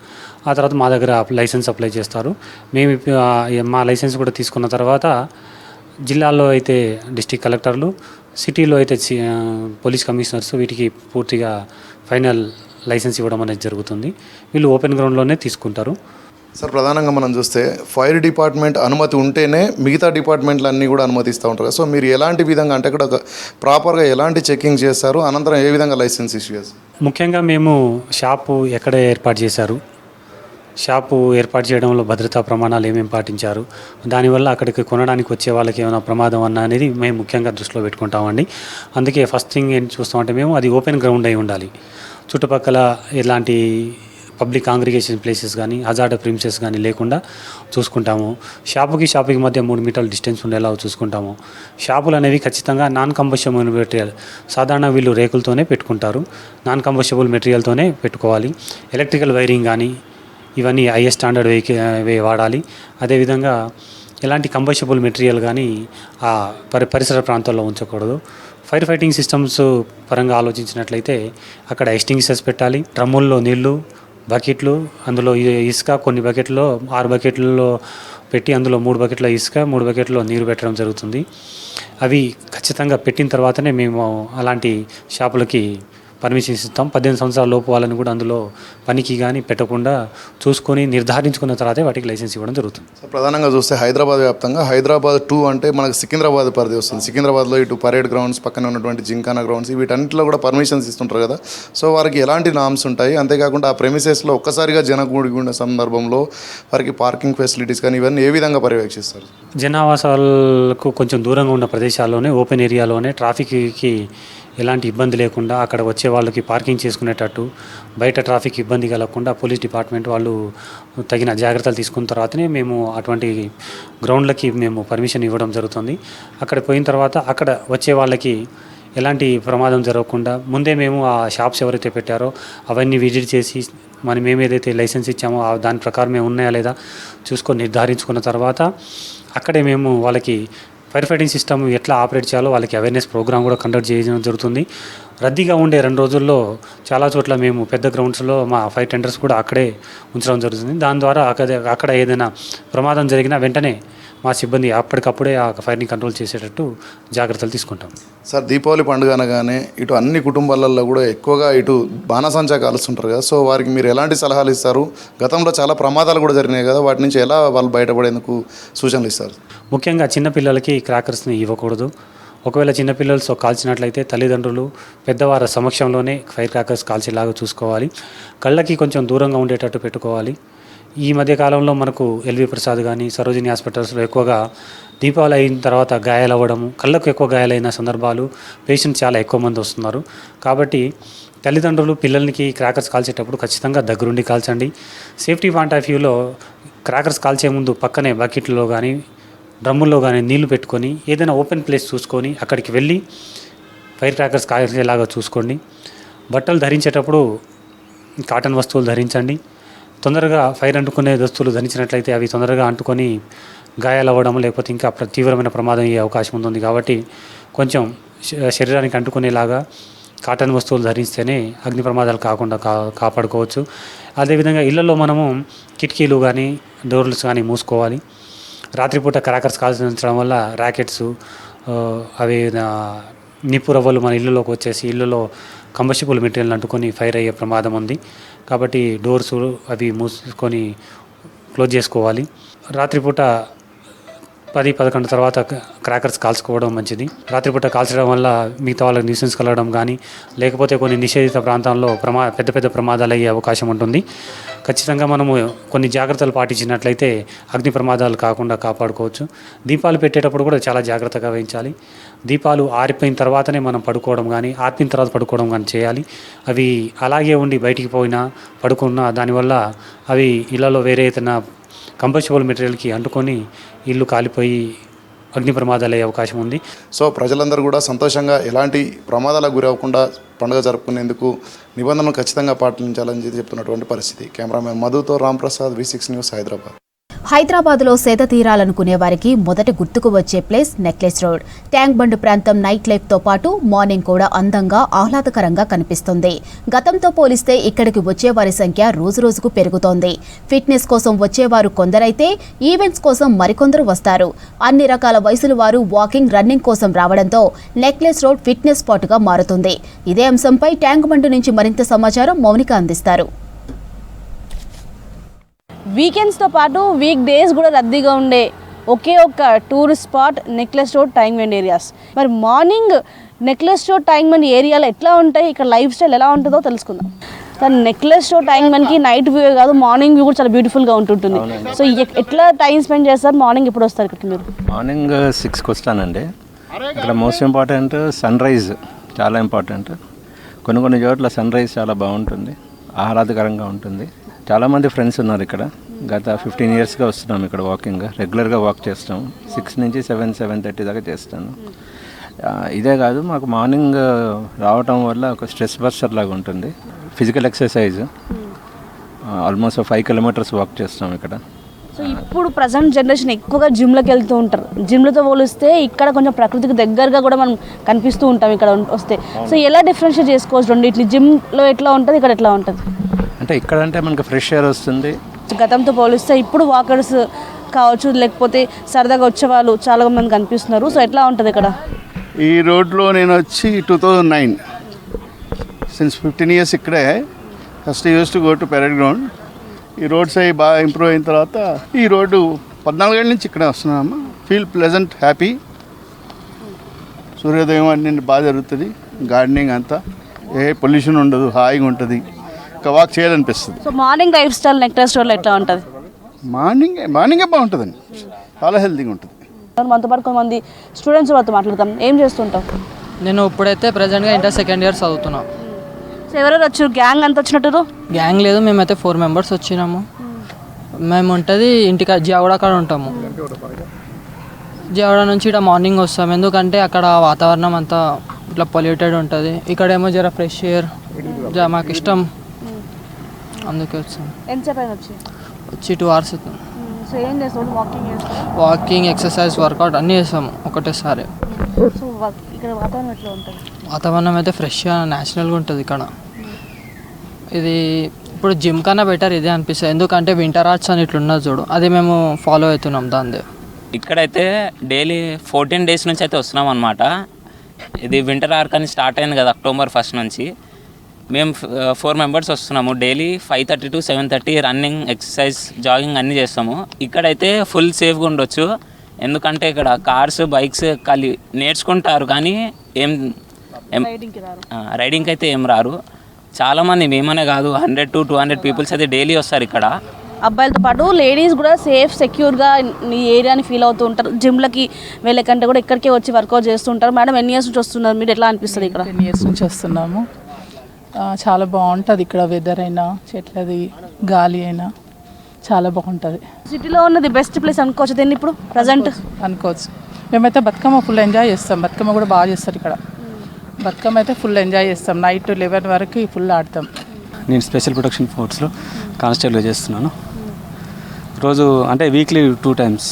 ఆ తర్వాత మా దగ్గర లైసెన్స్ అప్లై చేస్తారు. మేము మా లైసెన్స్ కూడా తీసుకున్న తర్వాత జిల్లాలో అయితే డిస్ట్రిక్ట్ కలెక్టర్లు, సిటీలో అయితే పోలీస్ కమిషనర్స్ వీటికి పూర్తిగా ఫైనల్ లైసెన్స్ ఇవ్వడం అనేది జరుగుతుంది. వీళ్ళు ఓపెన్ గ్రౌండ్లోనే తీసుకుంటారు. సార్, ప్రధానంగా మనం చూస్తే ఫైర్ డిపార్ట్మెంట్ అనుమతి ఉంటేనే మిగతా డిపార్ట్మెంట్లు అన్నీ కూడా అనుమతిస్తూ ఉంటారు. సో మీరు ఎలాంటి విధంగా అంటే ఇక్కడ ప్రాపర్గా ఎలాంటి చెకింగ్ చేస్తారు, అనంతరం ఏ విధంగా లైసెన్స్ ఇష్యూ చేస్తారు? ముఖ్యంగా మేము షాపు ఎక్కడ ఏర్పాటు చేశారు, షాపు ఏర్పాటు చేయడంలో భద్రతా ప్రమాణాలు ఏమేమి పాటించారు, దానివల్ల అక్కడికి కొనడానికి వచ్చే వాళ్ళకి ఏమైనా ప్రమాదం అన్న అనేది మేము ముఖ్యంగా దృష్టిలో పెట్టుకుంటామండి. అందుకే ఫస్ట్ థింగ్ ఏం చూస్తామంటే మేము అది ఓపెన్ గ్రౌండ్ అయి ఉండాలి. చుట్టుపక్కల ఎలాంటి పబ్లిక్ కాంగ్రిగేషన్ ప్లేసెస్ కానీ హజార్డ్ ప్రిమిసెస్ కానీ లేకుండా చూసుకుంటాము. షాపుకి మధ్య 3 మీటర్ల డిస్టెన్స్ ఉండేలా చూసుకుంటాము. షాపులు అనేవి ఖచ్చితంగా నాన్ కంబస్టబుల్ మెటీరియల్, సాధారణ వీళ్ళు రేకులతోనే పెట్టుకుంటారు. నాన్ కంబస్టబుల్ మెటీరియల్తోనే పెట్టుకోవాలి. ఎలక్ట్రికల్ వైరింగ్ కానీ ఇవన్నీ ఐఎస్ స్టాండర్డ్ వాడాలి. అదేవిధంగా ఎలాంటి కంబస్టబుల్ మెటీరియల్ కానీ ఆ పరిసర ప్రాంతాల్లో ఉంచకూడదు. ఫైర్ ఫైటింగ్ సిస్టమ్స్ పరంగా ఆలోచించినట్లయితే అక్కడ ఎక్స్టింగ్విషర్స్ పెట్టాలి. డ్రమ్ముల్లో నీళ్లు, బకెట్లు, అందులో ఇసుక, కొన్ని బకెట్లో 6 బకెట్లలో పెట్టి అందులో 3 బకెట్ల ఇసుక, 3 బకెట్లో నీరు పెట్టడం జరుగుతుంది. అవి ఖచ్చితంగా పెట్టిన తర్వాతనే మేము అలాంటి షాపులకి పర్మిషన్ ఇస్తాం. 18 సంవత్సరాల లోపు వాళ్ళని కూడా అందులో పనికి కానీ పెట్టకుండా చూసుకొని నిర్ధారించుకున్న తర్వాతే వాటికి లైసెన్స్ ఇవ్వడం జరుగుతుంది. ప్రధానంగా చూస్తే హైదరాబాద్ వ్యాప్తంగా హైదరాబాద్ 2 అంటే మనకు సికింద్రాబాద్ పరిధి వస్తుంది. సికింద్రాబాద్లో ఇటు పరేడ్ గ్రౌండ్స్, పక్కన ఉన్నటువంటి జింకానా గ్రౌండ్స్, వీటన్నిటిలో కూడా పర్మిషన్స్ ఇస్తుంటారు కదా. సో వారికి ఎలాంటి నామ్స్ ఉంటాయి, అంతేకాకుండా ఆ ప్రెమిసెస్లో ఒక్కసారిగా జనగూడి ఉన్న సందర్భంలో వారికి పార్కింగ్ ఫెసిలిటీస్ కానీ ఇవన్నీ ఏ విధంగా పర్యవేక్షిస్తారు? జనావాసాలకు కొంచెం దూరంగా ఉన్న ప్రదేశాల్లోనే, ఓపెన్ ఏరియాలోనే ట్రాఫిక్కి ఎలాంటి ఇబ్బంది లేకుండా అక్కడ వచ్చే వాళ్ళకి పార్కింగ్ చేసుకునేటట్టు, బయట ట్రాఫిక్ ఇబ్బంది కలగకుండా పోలీస్ డిపార్ట్మెంట్ వాళ్ళు తగిన జాగ్రత్తలు తీసుకున్న తర్వాతనే మేము అటువంటి గ్రౌండ్లకి మేము పర్మిషన్ ఇవ్వడం జరుగుతుంది. అక్కడ పోయిన తర్వాత అక్కడ వచ్చే వాళ్ళకి ఎలాంటి ప్రమాదం జరగకుండా ముందే మేము ఆ షాప్స్ ఎవరైతే పెట్టారో అవన్నీ విజిట్ చేసి మేము ఏదైతే లైసెన్స్ ఇచ్చామో దాని ప్రకారం ఉన్నాయా లేదా చూసుకొని నిర్ధారించుకున్న తర్వాత అక్కడే మేము వాళ్ళకి ఫైర్ ఫైటింగ్ సిస్టమ్ ఎట్లా ఆపరేట్ చేయాలో వాళ్ళకి అవేర్నెస్ ప్రోగ్రామ్ కూడా కండక్ట్ చేయడం జరుగుతుంది. రద్దీగా ఉండే 2 రోజుల్లో చాలా చోట్ల మేము పెద్ద గ్రౌండ్స్లో మా ఫైర్ టెండర్స్ కూడా అక్కడే ఉంచడం జరుగుతుంది. దాని ద్వారా అక్కడ ఏదైనా ప్రమాదం జరిగినా వెంటనే మా సిబ్బంది అప్పటికప్పుడే ఆ ఫైర్ని కంట్రోల్ చేసేటట్టు జాగ్రత్తలు తీసుకుంటాం. సార్, దీపావళి పండుగ అనగానే ఇటు అన్ని కుటుంబాలలో కూడా ఎక్కువగా ఇటు బాణసంచా కాలుస్తుంటారు కదా. సో వారికి మీరు ఎలాంటి సలహాలు ఇస్తారు? గతంలో చాలా ప్రమాదాలు కూడా జరిగినాయి కదా, వాటి నుంచి ఎలా వాళ్ళు బయటపడేందుకు సూచనలు ఇస్తారు? ముఖ్యంగా చిన్నపిల్లలకి క్రాకర్స్ని ఇవ్వకూడదు. ఒకవేళ చిన్నపిల్లలతో కాల్చినట్లయితే తల్లిదండ్రులు పెద్దవారి సమక్షంలోనే ఫైర్ క్రాకర్స్ కాల్చేలాగా చూసుకోవాలి. కళ్ళకి కొంచెం దూరంగా ఉండేటట్టు పెట్టుకోవాలి. ఈ మధ్యకాలంలో మనకు ఎల్వి ప్రసాద్ కానీ సరోజిని హాస్పిటల్స్లో ఎక్కువగా దీపావళి అయిన తర్వాత గాయాలు అవ్వడము, కళ్ళకు ఎక్కువ గాయాలైన సందర్భాలు, పేషెంట్స్ చాలా ఎక్కువ మంది వస్తున్నారు. కాబట్టి తల్లిదండ్రులు పిల్లలకి క్రాకర్స్ కాల్చేటప్పుడు ఖచ్చితంగా దగ్గరుండి కాల్చండి. సేఫ్టీ పాయింట్ ఆఫ్ వ్యూలో క్రాకర్స్ కాల్చే ముందు పక్కనే బకెట్లో కానీ డ్రమ్ముల్లో కానీ నీళ్లు పెట్టుకొని ఏదైనా ఓపెన్ ప్లేస్ చూసుకొని అక్కడికి వెళ్ళి ఫైర్ క్రాకర్స్ కాల్చేలాగా చూసుకోండి. బట్టలు ధరించేటప్పుడు కాటన్ వస్తువులు ధరించండి. తొందరగా ఫైర్ అంటుకునే దుస్తులు ధరించినట్లయితే అవి తొందరగా అంటుకొని గాయాలు అవ్వడం లేకపోతే ఇంకా తీవ్రమైన ప్రమాదం అయ్యే అవకాశం ఉంటుంది. కాబట్టి కొంచెం శరీరానికి అంటుకునేలాగా కాటన్ వస్తువులు ధరిస్తేనే అగ్ని ప్రమాదాలు కాకుండా కాపాడుకోవచ్చు. అదేవిధంగా ఇళ్లలో మనము కిటికీలు కానీ డోర్స్ కానీ మూసుకోవాలి. రాత్రిపూట క్రాకర్స్ కాల్చడం వల్ల ర్యాకెట్స్ అవి నిప్పు రవ్వలు మన ఇళ్ళలోకి వచ్చేసి ఇళ్ళలో కంబస్టబుల్ మెటీరియల్ అంటుకొని ఫైర్ అయ్యే ప్రమాదం ఉంది. కాబట్టి డోర్స్ అవి మూసుకొని క్లోజ్ చేసుకోవాలి. రాత్రిపూట 10-11 తర్వాత క్రాకర్స్ కాల్చుకోవడం మంచిది. రాత్రిపూట కాల్చడం వల్ల మిగతా వాళ్ళకి న్యూసెన్స్ కలగడం కానీ లేకపోతే కొన్ని నిషేధిత ప్రాంతాల్లో పెద్ద ప్రమాదాలు అయ్యే అవకాశం ఉంటుంది. ఖచ్చితంగా మనము కొన్ని జాగ్రత్తలు పాటించినట్లయితే అగ్ని ప్రమాదాలు కాకుండా కాపాడుకోవచ్చు. దీపాలు పెట్టేటప్పుడు కూడా చాలా జాగ్రత్తగా వహించాలి. దీపాలు ఆరిపోయిన తర్వాతనే మనం పడుకోవడం కానీ ఆర్పిన తర్వాత పడుకోవడం కానీ చేయాలి. అవి అలాగే ఉండి బయటికి పోయినా పడుకున్నా దానివల్ల అవి ఇళ్లలో వేరే ఏదైనా కంబస్టబుల్ మెటీరియల్కి అంటుకొని ఇల్లు కాలిపోయి అగ్ని ప్రమాదాలు అయ్యే అవకాశం ఉంది. సో ప్రజలందరూ కూడా సంతోషంగా ఎలాంటి ప్రమాదాలకు గురి అవ్వకుండా పండుగ జరుపుకునేందుకు నిబంధనలు ఖచ్చితంగా పాటించాలని చెప్తున్నటువంటి పరిస్థితి. కెమెరామెన్ మధుతో రాంప్రసాద్, V6 న్యూస్, హైదరాబాద్. హైదరాబాద్లో సేద తీరాలనుకునే వారికి మొదట గుర్తుకు వచ్చే place Necklace Road. Tank Bund ప్రాంతం నైట్ లైఫ్తో పాటు మార్నింగ్ కూడా అందంగా ఆహ్లాదకరంగా కనిపిస్తుంది. గతంతో పోలిస్తే ఇక్కడికి వచ్చే వారి సంఖ్య రోజురోజుకు పెరుగుతోంది. ఫిట్నెస్ కోసం వచ్చేవారు కొందరైతే ఈవెంట్స్ కోసం మరికొందరు వస్తారు. అన్ని రకాల వయసుల వారు వాకింగ్, రన్నింగ్ కోసం రావడంతో నెక్లెస్ రోడ్ ఫిట్నెస్ స్పాట్గా మారుతుంది. ఇదే అంశంపై ట్యాంక్ బండ్ నుంచి మరింత సమాచారం మౌనిక అందిస్తారు. వీకెండ్స్తో పాటు వీక్ డేస్ కూడా రద్దీగా ఉండే ఒకే ఒక్క tourist spot Necklace Road, Tank Bund areas. మరి morning Necklace Road, Tank Bund ఏరియాలో ఎట్లా ఉంటాయి, ఇక్కడ లైఫ్ స్టైల్ ఎలా ఉంటుందో తెలుసుకుందాం. సార్, నెక్లెస్ రోడ్, ట్యాంక్ బండ్కి నైట్ వ్యూ కాదు, మార్నింగ్ వ్యూ కూడా చాలా బ్యూటిఫుల్గా ఉంటుంటుంది. సో ఎట్లా టైం స్పెండ్ చేస్తారు? మార్నింగ్ ఎప్పుడు వస్తారు ఇక్కడికి మీరు? మార్నింగ్ 6కి వస్తానండి. ఇక్కడ మోస్ట్ ఇంపార్టెంట్ సన్ రైజ్, చాలా ఇంపార్టెంట్. కొన్ని చోట్ల సన్ రైజ్ చాలా బాగుంటుంది, ఆహ్లాదకరంగా ఉంటుంది. చాలామంది ఫ్రెండ్స్ ఉన్నారు ఇక్కడ. గత 15 ఇయర్స్గా వస్తున్నాం ఇక్కడ వాకింగ్, రెగ్యులర్గా వాక్ చేస్తాం. 6 నుంచి 7:30 దాకా చేస్తాను. ఇదే కాదు, మాకు మార్నింగ్ రావటం వల్ల ఒక స్ట్రెస్ బస్టర్ లాగా ఉంటుంది. Physical exercise, almost 5 kilometers walk చేస్తాం ఇక్కడ. సో ఇప్పుడు ప్రజెంట్ జనరేషన్ ఎక్కువగా జిమ్లోకి వెళ్తూ ఉంటారు. జిమ్లతో పోలిస్తే ఇక్కడ కొంచెం ప్రకృతికి దగ్గరగా కూడా మనం కనిపిస్తూ ఉంటాం ఇక్కడ వస్తే. సో ఎలా డిఫరెన్షియేట్ చేసుకోవచ్చు రెండిట్లు? జిమ్లో ఎట్లా ఉంటుంది, ఇక్కడ ఎట్లా ఉంటుంది? అంటే ఇక్కడ అంటే మనకి ఫ్రెష్ ఎయిర్ వస్తుంది. గతంతో పోలిస్తే ఇప్పుడు వాకర్స్ కావచ్చు, లేకపోతే సరదాగా వచ్చేవాళ్ళు చాలా మంది కనిపిస్తున్నారు. సో ఎట్లా ఉంటుంది ఇక్కడ? ఈ రోడ్లో నేను వచ్చి 2009, సిన్స్ 15 years ఇక్కడే. First use to go to parade ground. ఈ రోడ్స్ అవి బాగా ఇంప్రూవ్ అయిన తర్వాత ఈ రోడ్డు 14 ఏళ్ళ నుంచి ఇక్కడే వస్తున్నామమ్మా. Feel pleasant, happy. సూర్యోదయం అన్ని బాగా జరుగుతుంది. గార్డెనింగ్ అంతా, ఏ పొల్యూషన్ ఉండదు, హాయిగా ఉంటుంది. ఇంకా వాక్ చేయాలనిపిస్తుంది. So morning life style necklace రోడ్లో ఎట్లా ఉంటుంది? మార్నింగే బాగుంటుందండి, చాలా హెల్తీగా ఉంటుంది. మనతో పాటు కొంతమంది స్టూడెంట్స్ వాళ్ళతో మాట్లాడతాం. ఏం చేస్తుంటాం? నేను ఇప్పుడైతే ప్రజెంట్గా ఇంటర్ సెకండ్ ఇయర్ చదువుతున్నాను. సో ఎవరెవరు వచ్చారు? గ్యాంగ్ అంతా వచ్చినట్టు? గ్యాంగ్ లేదు, మేమైతే 4 members వచ్చినాము. మేము ఉంటుంది ఇంటికి జియాగూడ కాడ ఉంటాము. జియాగూడ నుంచి ఇక్కడ మార్నింగ్ వస్తాం, ఎందుకంటే అక్కడ వాతావరణం అంతా ఇట్లా పొల్యూటెడ్ ఉంటుంది. ఇక్కడేమో జర ఫ్రెష్ ఎయిర్ మాకు ఇష్టం, అందుకే వచ్చాం. ఎంతసేపు వచ్చి 2 hours అవుతుంది. సో ఏం చేస్తాం? వాకింగ్, ఎక్సర్సైజ్, వర్కౌట్ అన్నీ చేస్తాము ఒకటేసారి. సో ఇక్కడ వాతావరణం ఎట్లా ఉంటుంది? వాతావరణం అయితే ఫ్రెష్గా, న్యాచురల్గా ఉంటుంది ఇక్కడ. ఇది ఇప్పుడు జిమ్ కన్నా బెటర్ ఇదే అనిపిస్తుంది, ఎందుకంటే వింటర్ ఆర్ట్స్ అని ఇట్లున్నది చూడు, అది మేము ఫాలో అవుతున్నాం దాందే. ఇక్కడైతే డైలీ 14 days నుంచి అయితే వస్తున్నాం అనమాట. ఇది వింటర్ ఆర్క్ అని స్టార్ట్ అయింది కదా October 1st నుంచి. మేము 4 members వస్తున్నాము. Daily 5:30 to 7:30 running, exercise, jogging అన్నీ చేస్తాము. ఇక్కడైతే ఫుల్ సేఫ్గా ఉండొచ్చు, ఎందుకంటే ఇక్కడ కార్స్, బైక్స్ నేర్చుకుంటారు కానీ రైడింగ్కి అయితే ఏం రారు. చాలామంది, మేమనే కాదు, 100 to 200 పీపుల్స్ అయితే డైలీ వస్తారు ఇక్కడ. అబ్బాయిలతో పాటు లేడీస్ కూడా సేఫ్, సెక్యూర్గా ఈ ఏరియాని ఫీల్ అవుతూ ఉంటారు. జిమ్లకి వెళ్ళే కంటే కూడా ఇక్కడికే వచ్చి వర్కౌట్ చేస్తూ ఉంటారు. మేడం, ఎన్ని ఇయర్స్ నుంచి వస్తున్నారు మీరు? ఎట్లా అనిపిస్తుంది ఇక్కడ? 10 years నుంచి వస్తున్నాము. చాలా బాగుంటుంది ఇక్కడ. వెదర్ అయినా, చెట్లది గాలి అయినా చాలా బాగుంటుంది. సిటీలో ఉన్నది బెస్ట్ ప్లేస్ అనుకోవచ్చు దీన్ని ఇప్పుడు ప్రజెంట్? అనుకోవచ్చు. మేమైతే బతుకమ్మ ఫుల్ ఎంజాయ్ చేస్తాం. బతుకమ్మ కూడా బాగా చేస్తారు ఇక్కడ. బతుకమ్మ అయితే ఫుల్ ఎంజాయ్ చేస్తాం. నైట్ 11 వరకు ఫుల్ ఆడతాం. నేను స్పెషల్ ప్రొటెక్షన్ ఫోర్స్లో కానిస్టేబుల్గా చేస్తున్నాను. రోజు అంటే వీక్లీ 2 times,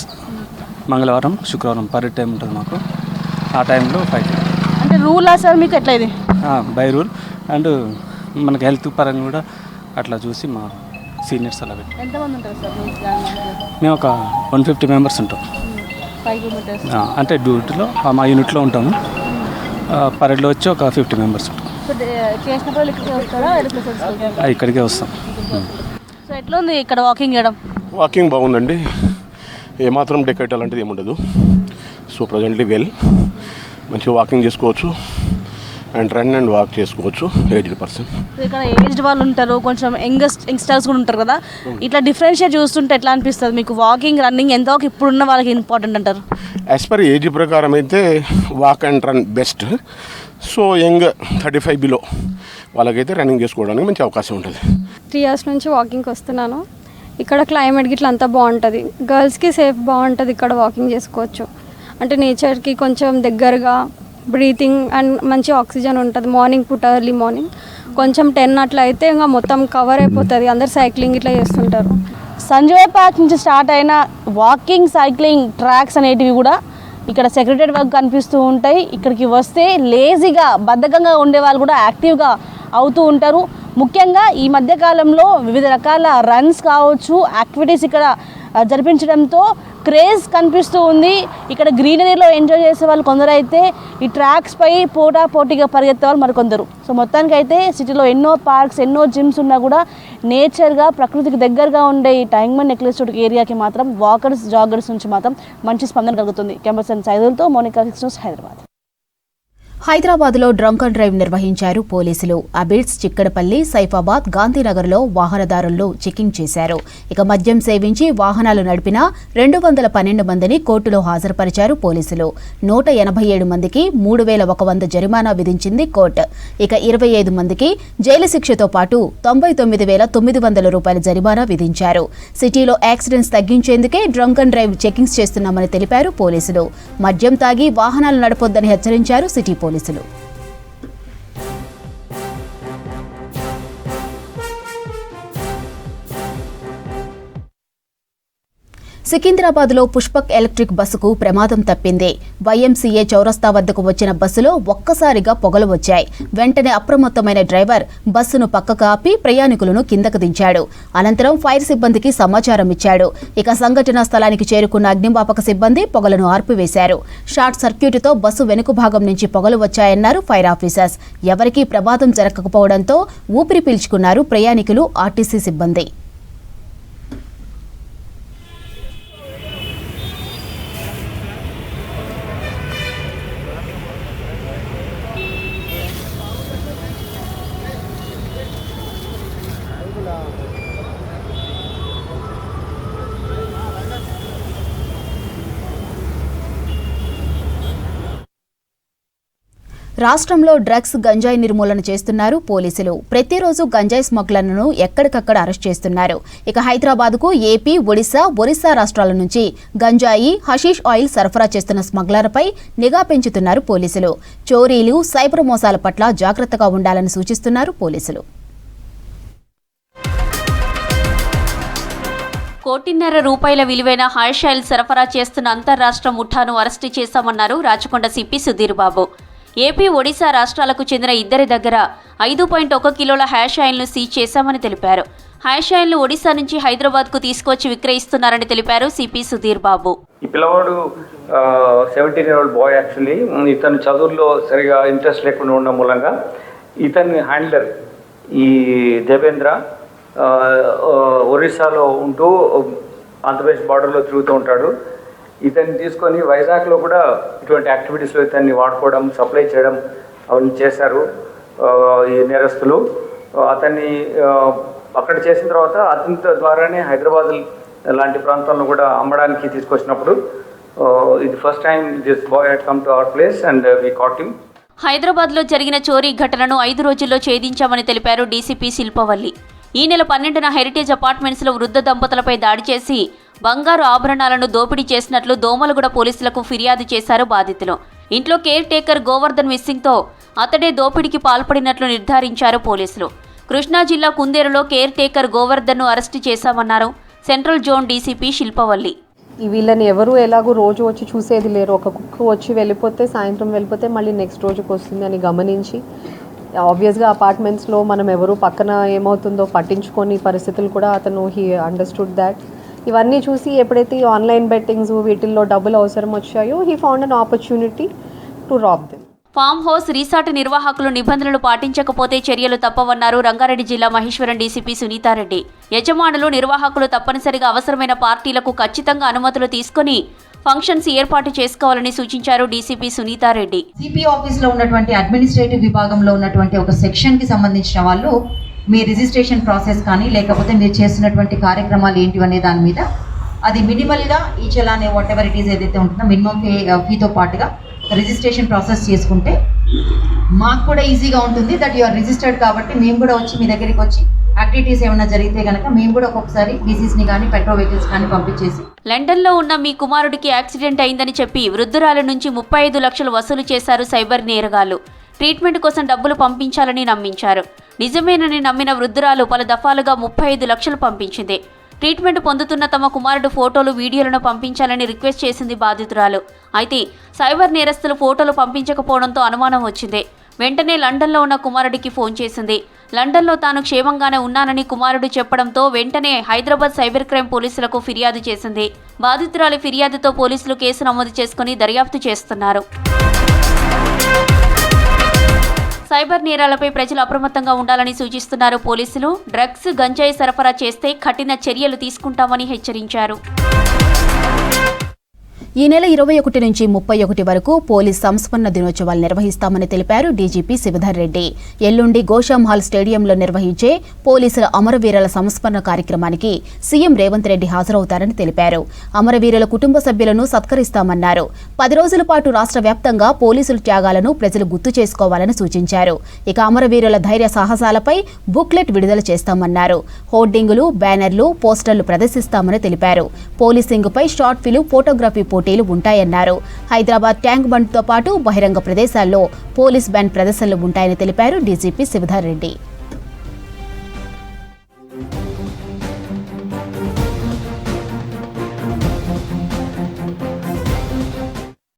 మంగళవారం, శుక్రవారం పర్ టైం ఉంటుంది మాకు. ఆ టైంలో ఫైట్. అంటే రూల్ సార్ మీకు ఎట్లా ఇది? By rule. అండ్ మనకి హెల్త్ పరంగా కూడా అట్లా చూసి మా సీనియర్స్ అలా పెట్టి. ఎంతమంది ఉంటారు సార్? మేము ఒక 150 members ఉంటాం. 5 kilometers అంటే డ్యూటీలో మా యూనిట్లో ఉంటాము. పరేడ్లో వచ్చి ఒక 50 members ఉంటాం. ఇక్కడికే వస్తాం. సో ఎట్లా ఉంది ఇక్కడ వాకింగ్ చేయడం? వాకింగ్ బాగుందండి, ఏమాత్రం డెకైట్ అలాంటిది ఏముండదు. సో ప్రజెంట్లీ వెల్, మంచిగా వాకింగ్ చేసుకోవచ్చు అండ్ రన్ అండ్ వాక్ చేసుకోవచ్చు. 80%. ఇక్కడ ఏజ్డ్ వాళ్ళు ఉంటారు, కొంచెం యంగ్స్టర్స్ కూడా ఉంటారు కదా. ఇట్లా డిఫరెన్షియేట్ చూస్తుంటే ఎట్లా అనిపిస్తుంది మీకు? వాకింగ్, రన్నింగ్ ఎంతో ఇప్పుడున్న వాళ్ళకి ఇంపార్టెంట్ అంటారు? యాజ్ పర్ ఏజ్ ప్రకారం అయితే walk and run best. So young 35 below వాళ్ళకైతే రన్నింగ్ చేసుకోవడానికి మంచి అవకాశం ఉంటుంది. 3 years నుంచి వాకింగ్కి వస్తున్నాను. ఇక్కడ క్లైమేట్ గిట్లా అంతా బాగుంటుంది. గర్ల్స్కి సేఫ్ బాగుంటుంది, ఇక్కడ వాకింగ్ చేసుకోవచ్చు. అంటే నేచర్కి కొంచెం దగ్గరగా, బ్రీతింగ్ అండ్ మంచి ఆక్సిజన్ ఉంటుంది. మార్నింగ్ పూట, ఎర్లీ మార్నింగ్ కొంచెం 10 అట్లా అయితే ఇంకా మొత్తం కవర్ అయిపోతుంది. అందరు సైక్లింగ్ ఇట్లా చేస్తుంటారు. సంజయ్ పార్క్ నుంచి స్టార్ట్ అయిన వాకింగ్ సైక్లింగ్ ట్రాక్స్ అనేటివి కూడా ఇక్కడ సెక్రటరీ వర్క్ కనిపిస్తూ ఉంటాయి. ఇక్కడికి వస్తే లేజీగా బద్ధకంగా ఉండే వాళ్ళు కూడా యాక్టివ్గా అవుతూ ఉంటారు. ముఖ్యంగా ఈ మధ్యకాలంలో వివిధ రకాల రన్స్ కావచ్చు, యాక్టివిటీస్ ఇక్కడ జరిపించడంతో క్రేజ్ కనిపిస్తూ ఉంది. ఇక్కడ గ్రీనరీలో ఎంజాయ్ చేసే వాళ్ళు కొందరు అయితే ఈ ట్రాక్స్పై పోటీగా పరిగెత్తే వాళ్ళు మరికొందరు. సో మొత్తానికైతే సిటీలో ఎన్నో పార్క్స్, ఎన్నో జిమ్స్ ఉన్నా కూడా నేచర్గా ప్రకృతికి దగ్గరగా ఉండే ఈ ట్యాంక్బండ్ నెక్లెస్ రోడ్ ఏరియాకి మాత్రం వాకర్స్, జాగర్స్ నుంచి మాత్రం మంచి స్పందన కలుగుతుంది. కెమెరాసన్ సైదులతో మోనికా, హైదరాబాద్. హైదరాబాద్లో డ్రంక్ అండ్ డ్రైవ్ నిర్వహించారు పోలీసులు. అబిడ్స్, చిక్కడపల్లి, సైఫాబాద్, గాంధీనగర్లో వాహనదారులను చెకింగ్ చేశారు. ఇక మద్యం సేవించి వాహనాలు నడిపిన 212 మందిని కోర్టులో హాజరుపరిచారు పోలీసులు. 187 మందికి 3,100 జరిమానా విధించింది కోర్టు. ఇక 25 మందికి జైలు శిక్షతో పాటు 99,900 రూపాయల జరిమానా విధించారు. సిటీలో యాక్సిడెంట్స్ తగ్గించేందుకే డ్రంక్ అండ్ డ్రైవ్ చెకింగ్స్ చేస్తున్నామని తెలిపారు పోలీసులు. మద్యం తాగి వాహనాలు నడపొద్దని హెచ్చరించారు సిటీ పోలీసులు. సికింద్రాబాద్లో పుష్పక్ ఎలక్ట్రిక్ బస్సుకు ప్రమాదం తప్పింది. వైఎంసీఏ చౌరస్తా వద్దకు వచ్చిన బస్సులో ఒక్కసారిగా పొగలు వచ్చాయి. వెంటనే అప్రమత్తమైన డ్రైవర్ బస్సును పక్కకు ఆపి ప్రయాణికులను కిందకు దించాడు. అనంతరం ఫైర్ సిబ్బందికి సమాచారం ఇచ్చాడు. ఇక సంఘటనా స్థలానికి చేరుకున్న అగ్నిమాపక సిబ్బంది పొగలను ఆర్పివేశారు. షార్ట్ సర్క్యూట్తో బస్సు వెనుక భాగం నుంచి పొగలు వచ్చాయన్నారు ఫైర్ ఆఫీసర్స్. ఎవరికీ ప్రమాదం జరగకపోవడంతో ఊపిరి పీల్చుకున్నారు ప్రయాణికులు, ఆర్టీసీ సిబ్బంది. రాష్ట్రంలో డ్రగ్స్, గంజాయి నిర్మూలన చేస్తున్నారు పోలీసులు. ప్రతిరోజు గంజాయి స్మగ్లర్లను ఎక్కడికక్కడ అరెస్ట్ చేస్తున్నారు. ఇక హైదరాబాద్కు ఏపీ, ఒరిస్సా రాష్ట్రాల నుంచి గంజాయి, హషీష్ ఆయిల్ సరఫరా చేస్తున్న స్మగ్లర్పై నిఘా పెంచుతున్నారు పోలీసులు. చోరీలు, సైబర్ మోసాల పట్ల జాగ్రత్తగా ఉండాలని సూచిస్తున్నారు పోలీసులు. 1.5 కోటి రూపాయల విలువైన హషీష్ ఆయిల్ సరఫరా చేస్తున్న అంతర్రాష్ట్ర ముఠాను అరెస్టు చేశామన్నారు రాచకొండ సిపి సుధీర్ బాబు. ఏపీ, ఒడిశా రాష్ట్రాలకు చెందిన ఇద్దరి దగ్గర 5.1 కిలోల హ్యాష్ ఆయిల్ను సీజ్ చేశామని తెలిపారు. హ్యాష్ ఆయిల్ను ఒడిశా నుంచి హైదరాబాద్కు తీసుకొచ్చి విక్రయిస్తున్నారని తెలిపారు సిపి సుధీర్ బాబు. ఈ పిల్లవాడు 17-year-old బాయ్. యాక్చువల్లీ ఇతను చదువుల్లో సరిగా ఇంట్రెస్ట్ లేకుండా ఉండడం మూలంగా ఇతని హ్యాండ్లర్ ఈ దేవేంద్ర ఒరిస్సాలో ఉంటూ ఆంధ్రప్రదేశ్ బార్డర్లో తిరుగుతూ ఉంటాడు. ఇతన్ని తీసుకొని వైజాగ్లో కూడా ఇటువంటి యాక్టివిటీస్లో ఇతన్ని వాడుకోవడం, సప్లై చేయడం అవన్నీ చేశారు ఈ నేరస్తులు. అతన్ని అక్కడ చేసిన తర్వాత అతని ద్వారానే హైదరాబాద్ లాంటి ప్రాంతాలను కూడా అమ్మడానికి తీసుకొచ్చినప్పుడు ఇది first time this boy had come to our place and we caught him. హైదరాబాద్లో జరిగిన చోరీ ఘటనను 5 రోజుల్లో ఛేదించామని తెలిపారు డీసీపీ శిల్పవల్లి. ఈ నెల 12న హెరిటేజ్ అపార్ట్మెంట్స్లో వృద్ధ దంపతులపై దాడి చేసి బంగారు ఆభరణాలను దోపిడీ చేసినట్లు దోమలగూడ పోలీసులకు ఫిర్యాదు చేశారు బాధితులు. ఇంట్లో కేర్ టేకర్ గోవర్ధన్ మిస్సింగ్తో అతడే దోపిడీకి పాల్పడినట్లు నిర్ధారించారు పోలీసులు. కృష్ణా జిల్లా కుందేరులో కేర్ టేకర్ గోవర్ధన్ను అరెస్టు చేశామన్నారు సెంట్రల్ జోన్ డీసీపీ శిల్పవల్లి. వీళ్ళని ఎవరు ఎలాగో రోజు వచ్చి చూసేది లేరు. ఒక కుక్క వచ్చి వెళ్ళిపోతే, సాయంత్రం వెళ్ళిపోతే మళ్ళీ నెక్స్ట్ రోజుకి వస్తుంది అని గమనించి ఆబ్వియస్గా అపార్ట్మెంట్స్లో మనం ఎవరు పక్కన ఏమవుతుందో పట్టించుకొని పరిస్థితులు కూడా అతను హీ అండర్స్టూడ్ దాట్. ఇవన్నీ చూసి ఎప్పుడైతే ఆన్లైన్ బెట్టింగ్స్ వీటిల్లో డబ్బులు అవసరం వచ్చాయో he found an opportunity to rob them. Farm house, resort నిర్వాహకులు నిబంధనలు పాటించకపోతే చర్యలు తప్పవన్నారు రంగారెడ్డి జిల్లా మహేశ్వరం డీసీపీ సునీతారెడ్డి. యజమానులు, నిర్వాహకులు తప్పనిసరిగా అవసరమైన పార్టీలకు ఖచ్చితంగా అనుమతులు తీసుకుని ఫంక్షన్స్ ఏర్పాటు చేసుకోవాలని సూచించారు డీసీపీ సునీతారెడ్డి. సిపి ఆఫీస్లో ఉన్నటువంటి అడ్మినిస్ట్రేటివ్ విభాగంలో ఉన్నటువంటి ఒక సెక్షన్కి సంబంధించిన వాళ్ళు మీ రిజిస్ట్రేషన్ ప్రాసెస్ కానీ లేకపోతే మీరు చేస్తున్నటువంటి కార్యక్రమాలు ఏంటి అనే దాని మీద అది మినిమల్గా ఈ చలానే వాట్ ఎవర్ ఇట్ ఈస్ ఏదైతే ఉంటుందో మినిమం ఫీతో పాటుగా రిజిస్ట్రేషన్ ప్రాసెస్ చేసుకుంటే మాకు కూడా ఈజీగా ఉంటుంది. దట్ యు ఆర్ రిజిస్టర్డ్ కాబట్టి మేము కూడా వచ్చి మీ దగ్గరికి వచ్చి యాక్టివిటీస్ ఏమైనా జరిగితే కనుక మేము కూడా ఒక్కొక్కసారి బీసీస్ని కానీ పెట్రోల్ వెహికల్స్ కానీ పంపించేసి. లండన్లో ఉన్న మీ కుమారుడికి యాక్సిడెంట్ అయిందని చెప్పి వృద్ధురాల నుంచి 35 లక్షలు వసూలు చేశారు సైబర్ నేరగాళ్లు. ట్రీట్మెంట్ కోసం డబ్బులు పంపించాలని నమ్మించారు. నిజమేనని నమ్మిన వృద్ధురాలు పలు దఫాలుగా 35 లక్షలు పంపించింది. ట్రీట్మెంట్ పొందుతున్న తమ కుమారుడు ఫోటోలు వీడియోలను పంపించాలని రిక్వెస్ట్ చేసింది బాధితురాలు. అయితే సైబర్ నేరస్తులు ఫోటోలు పంపించకపోవడంతో అనుమానం వచ్చింది. వెంటనే లండన్లో ఉన్న కుమారుడికి ఫోన్ చేసింది. లండన్లో తాను క్షేమంగానే ఉన్నానని కుమారుడు చెప్పడంతో వెంటనే హైదరాబాద్ సైబర్ క్రైమ్ పోలీసులకు ఫిర్యాదు చేసింది. బాధితురాలి ఫిర్యాదుతో పోలీసులు కేసు నమోదు చేసుకుని దర్యాప్తు చేస్తున్నారు. సైబర్ నేరాలపై ప్రజలు అప్రమత్తంగా ఉండాలని సూచిస్తున్నారు పోలీసులు. డ్రగ్స్, గంజాయి సరఫరా చేస్తే కఠిన చర్యలు తీసుకుంటామని హెచ్చరించారు. ఈ నెల 21 నుంచి 31 వరకు పోలీస్ సంస్మరణ దినోత్సవాలు నిర్వహిస్తామని తెలిపారు డీజీపీ శివధర్ రెడ్డి. ఎల్లుండి గోషాం హాల్ స్టేడియంలో నిర్వహించే పోలీసుల అమరవీరుల సంస్మరణ కార్యక్రమానికి సీఎం రేవంత్ రెడ్డి హాజరవుతారని తెలిపారు. అమరవీరుల కుటుంబ సభ్యులను సత్కరిస్తామన్నారు. 10 రోజుల పాటు రాష్ట్ర వ్యాప్తంగా పోలీసుల త్యాగాలను ప్రజలు గుర్తు చేసుకోవాలని సూచించారు. ఇక అమరవీరుల ధైర్య సాహసాలపై బుక్లెట్ విడుదల చేస్తామన్నారు. హోర్డింగులు, బ్యానర్లు, పోస్టర్లు ప్రదర్శిస్తామని తెలిపారు. పోలీసింగ్పై షార్ట్ ఫిల్మ్, ఫోటోగ్రఫీ పోటీలు ఉంటాయన్నారు. హైదరాబాద్ ట్యాంక్ బండ్తో పాటు బహిరంగ ప్రదేశాల్లో పోలీస్ బ్యాండ్ ప్రదర్శనలు ఉంటాయని తెలిపారు డీజీపీ శివధర్ రెడ్డి.